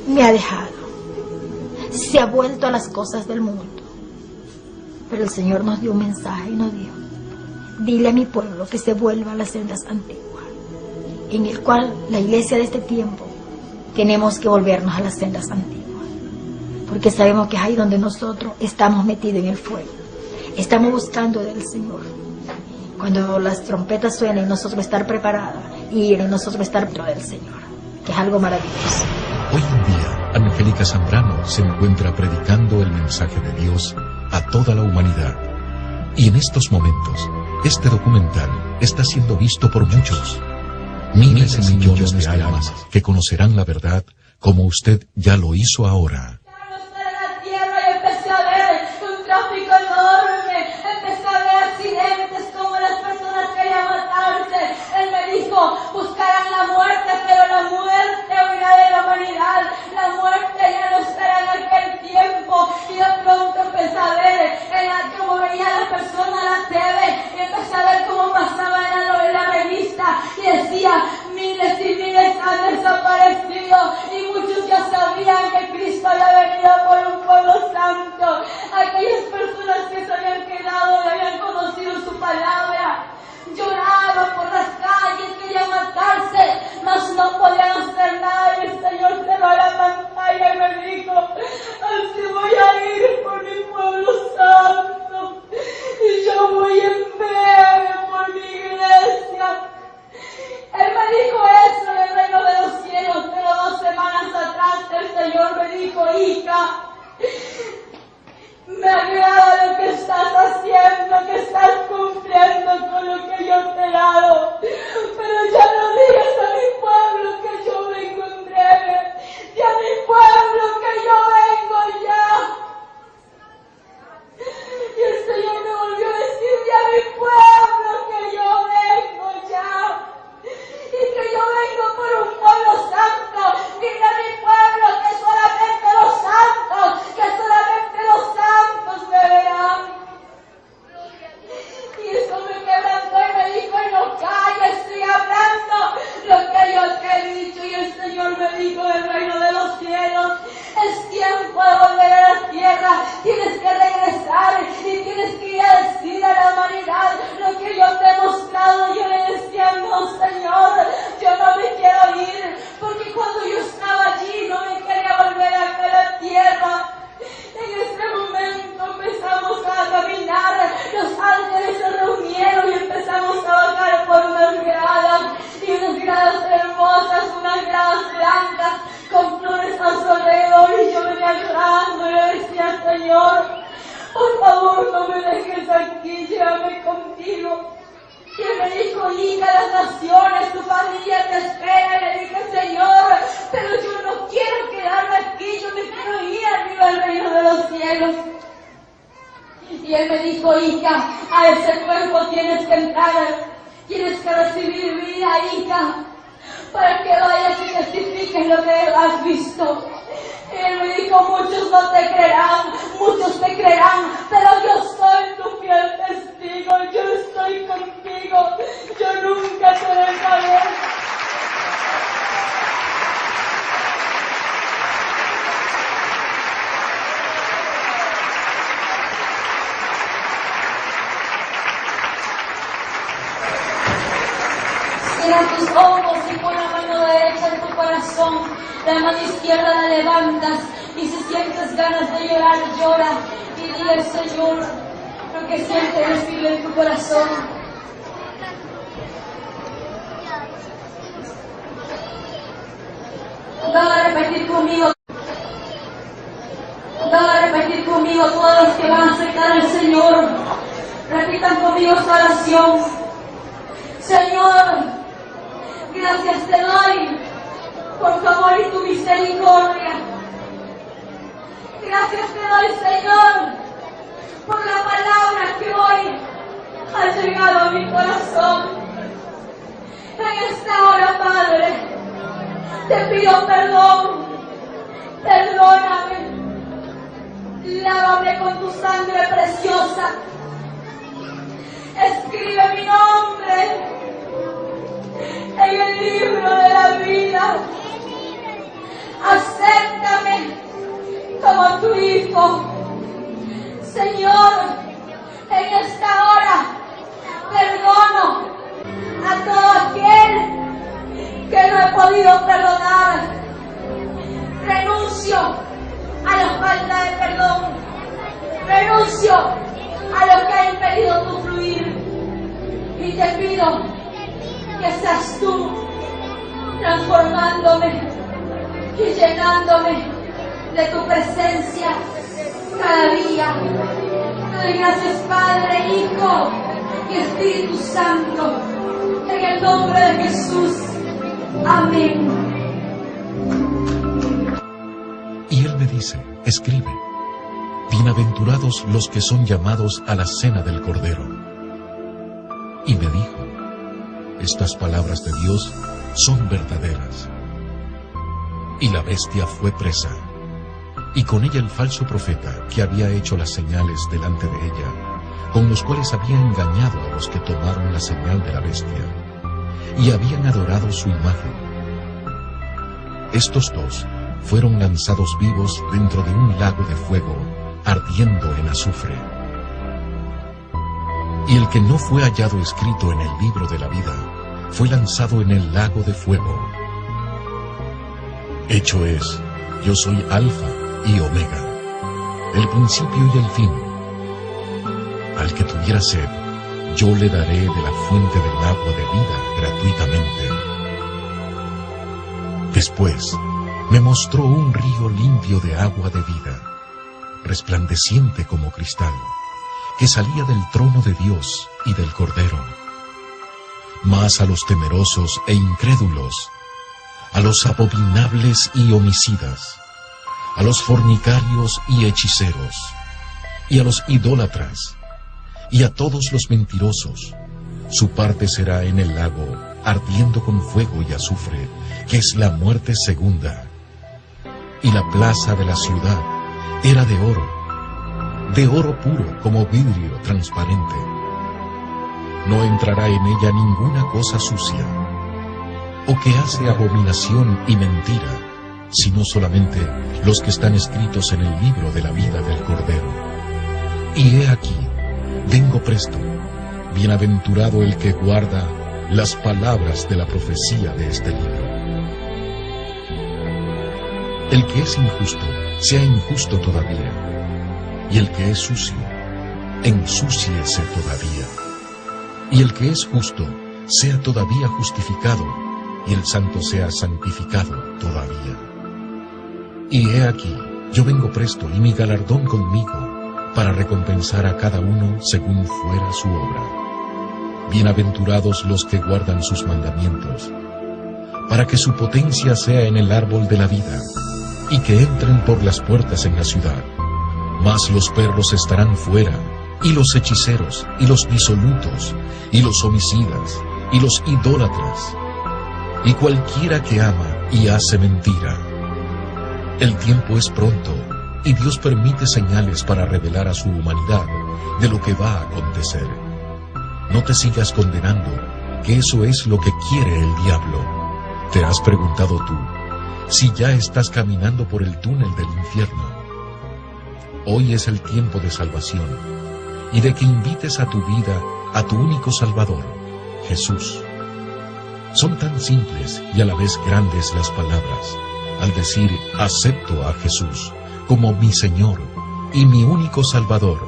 S2: me ha dejado, se ha vuelto a las cosas del mundo. Pero el Señor nos dio un mensaje y nos dijo: dile a mi pueblo que se vuelva a las sendas antiguas, en el cual la iglesia de este tiempo tenemos que volvernos a las sendas antiguas, porque sabemos que es ahí donde nosotros estamos metidos en el fuego, estamos buscando del Señor. Cuando las trompetas suenen, nosotros estar preparados y ir, nosotros estar dentro del Señor, que es algo maravilloso.
S1: Hoy en día, Angélica Zambrano se encuentra predicando el mensaje de Dios a toda la humanidad. Y en estos momentos, este documental está siendo visto por muchos. Miles y millones de almas que conocerán la verdad como usted ya lo hizo ahora.
S6: Buscarán la muerte, pero la muerte huirá de la humanidad. La muerte ya no estará en aquel tiempo. Y de pronto empecé a ver cómo veía a la persona en la TV, y empecé a ver cómo pasaba en la revista, y decía: miles y miles han desaparecido, y muchos ya sabían que Cristo había venido por un pueblo santo. Aquellas personas que se habían quedado y habían conocido su palabra lloraban por las calles, querían matarse, mas no podían hacer nada. Y el Señor cerró la pantalla y me dijo: así voy a ir por mi pueblo santo, y yo voy en breve por mi iglesia. Él me dijo eso en el reino de los cielos, pero 2 semanas atrás el Señor me dijo: hija, me agrada lo que estás haciendo, que estás cumpliendo con lo que yo te he dado. Pero ya no digas a mi pueblo que yo vengo en breve. Y a mi pueblo que yo vengo ya. Y el Señor me volvió a decir: y a mi pueblo que yo vengo ya. Y que yo vengo por un pueblo santo. Dile a mi pueblo que solamente los santos, que solamente los santos me verán. Y eso me quebrantó y me dijo: no calles, estoy hablando lo que yo te he dicho. Y el Señor me dijo del reino de los cielos: es tiempo de volver a la tierra, tienes que regresar y tienes que ir a decir a la humanidad lo que yo te he mostrado. Yo le decía: no, Señor, yo no me quiero ir, porque cuando yo estaba allí no me quería volver acá a la tierra. En ese momento empezamos a caminar, los ángeles se reunieron y empezamos a bajar por unas gradas, y unas gradas hermosas, unas gradas blancas, con flores a su alrededor, y yo venía llorando y le decía: Señor, por favor no me dejes aquí, llévame contigo. Y él me dijo: hija, las naciones, tu familia te espera. Y le dije: Señor, pero yo no quiero quedarme aquí, yo me quiero ir arriba al reino de los cielos. Y él me dijo: hija, a ese cuerpo tienes que entrar, tienes que recibir vida, hija, para que vayas y testifiques lo que has visto. Y él me dijo: muchos no te creerán, muchos te creerán, pero yo soy tu fiel testigo, yo estoy contigo, yo nunca te dejaré. Cierra tus ojos y pon la mano derecha en tu corazón, la mano izquierda la levantas, y si sientes ganas de llorar, llora y dile al Señor lo que siente decirle en tu corazón. Van a repetir conmigo. Van a repetir conmigo todos los que van a aceptar al Señor. Repitan conmigo esta oración. Señor, gracias te doy por tu amor y tu misericordia. Gracias te doy, Señor, por la palabra que hoy ha llegado a mi corazón. En esta hora, Padre, te pido perdón. Perdóname. Lávame con tu sangre preciosa. Escribe mi nombre en el libro de la vida. Acéptame como tu hijo. Señor, en esta hora perdono a todo aquel que no he podido perdonar. Renuncio a la falta de perdón. Renuncio a lo que ha impedido tu fluir. Y te pido que seas tú transformándome y llenándome de tu presencia cada día. Te doy gracias, Padre, Hijo y Espíritu Santo, en el nombre de Jesús. Amén.
S1: Y él me dice, escribe, bienaventurados los que son llamados a la cena del Cordero. Y me dijo, estas palabras de Dios son verdaderas. Y la bestia fue presa, y con ella el falso profeta que había hecho las señales delante de ella, con los cuales había engañado a los que tomaron la señal de la bestia, y habían adorado su imagen. Estos dos fueron lanzados vivos dentro de un lago de fuego, ardiendo en azufre. Y el que no fue hallado escrito en el libro de la vida, fue lanzado en el lago de fuego. Hecho es, yo soy Alfa y Omega, el principio y el fin. Al que tuviera sed, yo le daré de la fuente del agua de vida gratuitamente. Después, me mostró un río limpio de agua de vida, resplandeciente como cristal, que salía del trono de Dios y del Cordero. Mas a los temerosos e incrédulos, a los abominables y homicidas, a los fornicarios y hechiceros, y a los idólatras, y a todos los mentirosos, su parte será en el lago, ardiendo con fuego y azufre, que es la muerte segunda. Y la plaza de la ciudad era de oro puro como vidrio transparente. No entrará en ella ninguna cosa sucia, o que hace abominación y mentira, sino solamente los que están escritos en el libro de la vida del Cordero. Y he aquí, vengo presto, bienaventurado el que guarda las palabras de la profecía de este libro. El que es injusto, sea injusto todavía, y el que es sucio, ensúciese todavía. Y el que es justo, sea todavía justificado, y el santo sea santificado todavía. Y he aquí, yo vengo presto, y mi galardón conmigo, para recompensar a cada uno según fuera su obra. Bienaventurados los que guardan sus mandamientos, para que su potencia sea en el árbol de la vida, y que entren por las puertas en la ciudad. Mas los perros estarán fuera, y los hechiceros, y los disolutos, y los homicidas, y los idólatras, y cualquiera que ama y hace mentira. El tiempo es pronto, y Dios permite señales para revelar a su humanidad de lo que va a acontecer. No te sigas condenando, que eso es lo que quiere el diablo. ¿Te has preguntado tú si ya estás caminando por el túnel del infierno? Hoy es el tiempo de salvación y de que invites a tu vida a tu único Salvador, Jesús. Son tan simples y a la vez grandes las palabras al decir acepto a Jesús como mi Señor y mi único Salvador,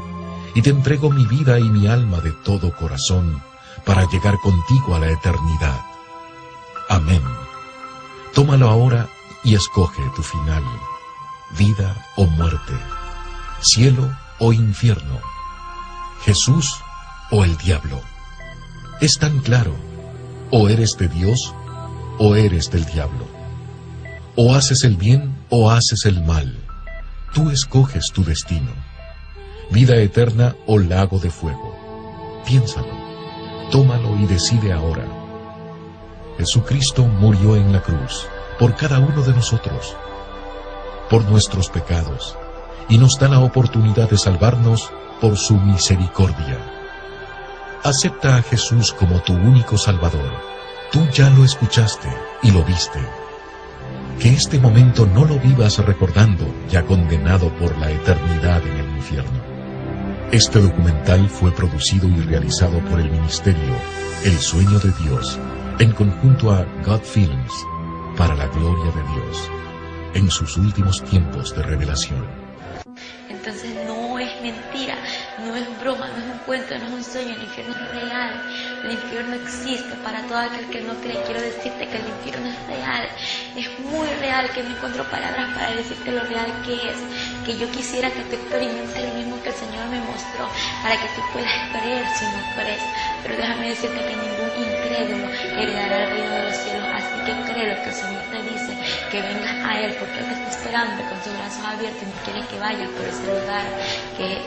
S1: y te entrego mi vida y mi alma de todo corazón para llegar contigo a la eternidad. Amén. Tómalo ahora y escoge tu final, vida o muerte, cielo o infierno, Jesús o el diablo. Es tan claro, o eres de Dios o eres del diablo. O haces el bien o haces el mal. Tú escoges tu destino. Vida eterna o lago de fuego. Piénsalo, tómalo y decide ahora. Jesucristo murió en la cruz por cada uno de nosotros, por nuestros pecados, y nos da la oportunidad de salvarnos por su misericordia. Acepta a Jesús como tu único Salvador. Tú ya lo escuchaste y lo viste. Que este momento no lo vivas recordando, ya condenado por la eternidad en el infierno. Este documental fue producido y realizado por el ministerio El Sueño de Dios, en conjunto a God Films, para la gloria de Dios, en sus últimos tiempos de revelación.
S3: Entonces no es mentira, no es broma, no es un cuento, no es un sueño, el infierno es real, el infierno existe. Para todo aquel que no cree, quiero decirte que el infierno es real, es muy real, que no encuentro palabras para decirte lo real que es, que yo quisiera que tú experimentes lo mismo que el Señor me mostró, para que tú puedas creer si no crees. Pero déjame decirte que ningún incrédulo heredará el reino de los cielos, así que cree lo que el Señor te dice, que vengas a Él, porque Él te está esperando con sus brazos abiertos y no quiere que vayas por ese lugar, que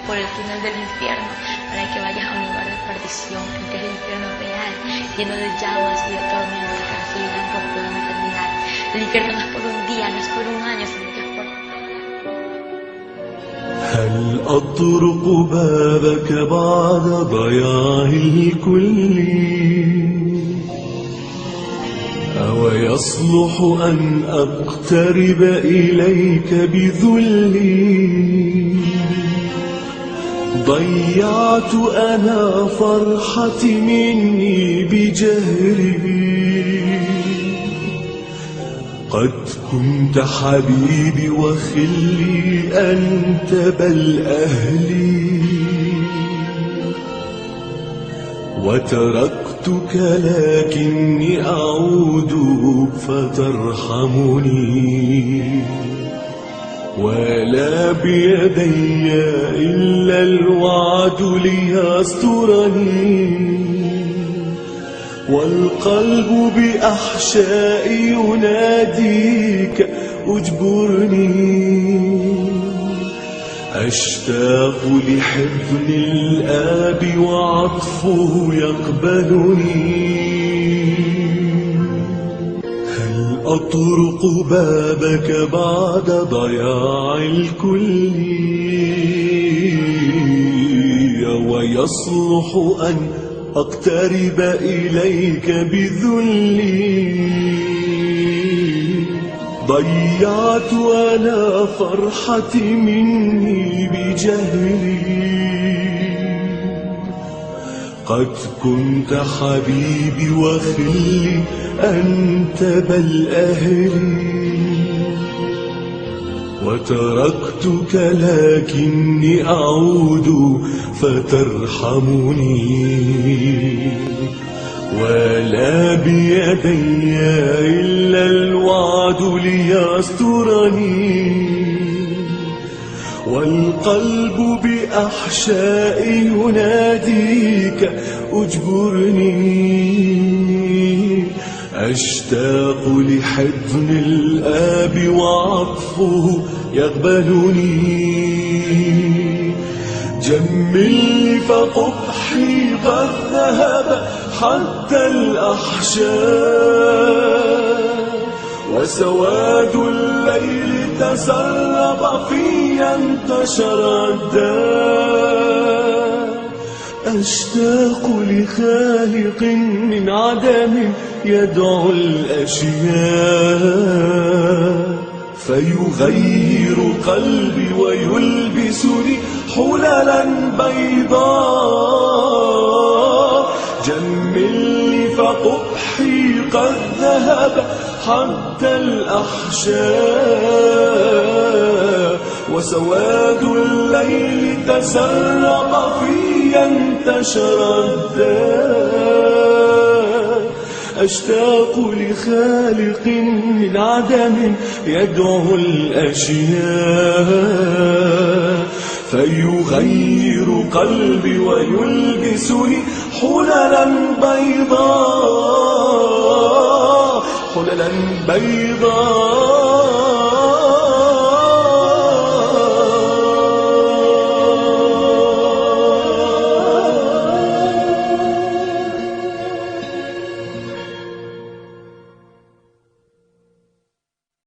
S3: por el túnel del infierno, para que vayas a un lugar de perdición, que es el infierno real, lleno de llamas y de tormentos que seguirán por toda la eternidad. El infierno no es por un día, no es por un año, sino que es por...
S5: هل أطرق بابك بعد ضياع الكل أو يصلح أن أقترب إليك بذلي ضيعت أنا فرحتي مني بجهري قد كنت حبيبي وخلي أنت بل أهلي وتركتك لكني أعود فترحمني ولا بيدي إلا الوعد ليسترني والقلب بأحشائي يناديك أجبرني أشتاق لحضن الآب وعطفه يقبلني هل أطرق بابك بعد ضياع الكل ويصلح أن أقترب إليك بذلي ضيعت أنا فرحتي مني بجهلي قد كنت حبيبي وخلي أنت بل أهلي وتركتك لكني أعود فترحمني ولا بيدي إلا الوعد ليسترني والقلب بأحشائي يناديك أجبرني أشتاق لحضن الآب وعطفه يقبلني جملني فقبحي قد ذهب حتى الأحشاء وسواد الليل تسرب في انتشر الداء أشتاق لخالق من عدم يدعو الأشياء فيغير قلبي ويلبسني حللا بيضاء جملني فقبحي قد ذهب حتى الأحشاء وسواد الليل تسرق في انتشر الداء. أشتاق لخالق من عدم يدعو الأشياء فيغير قلبي ويلبسني حللا بيضاء، حللا بيضاء.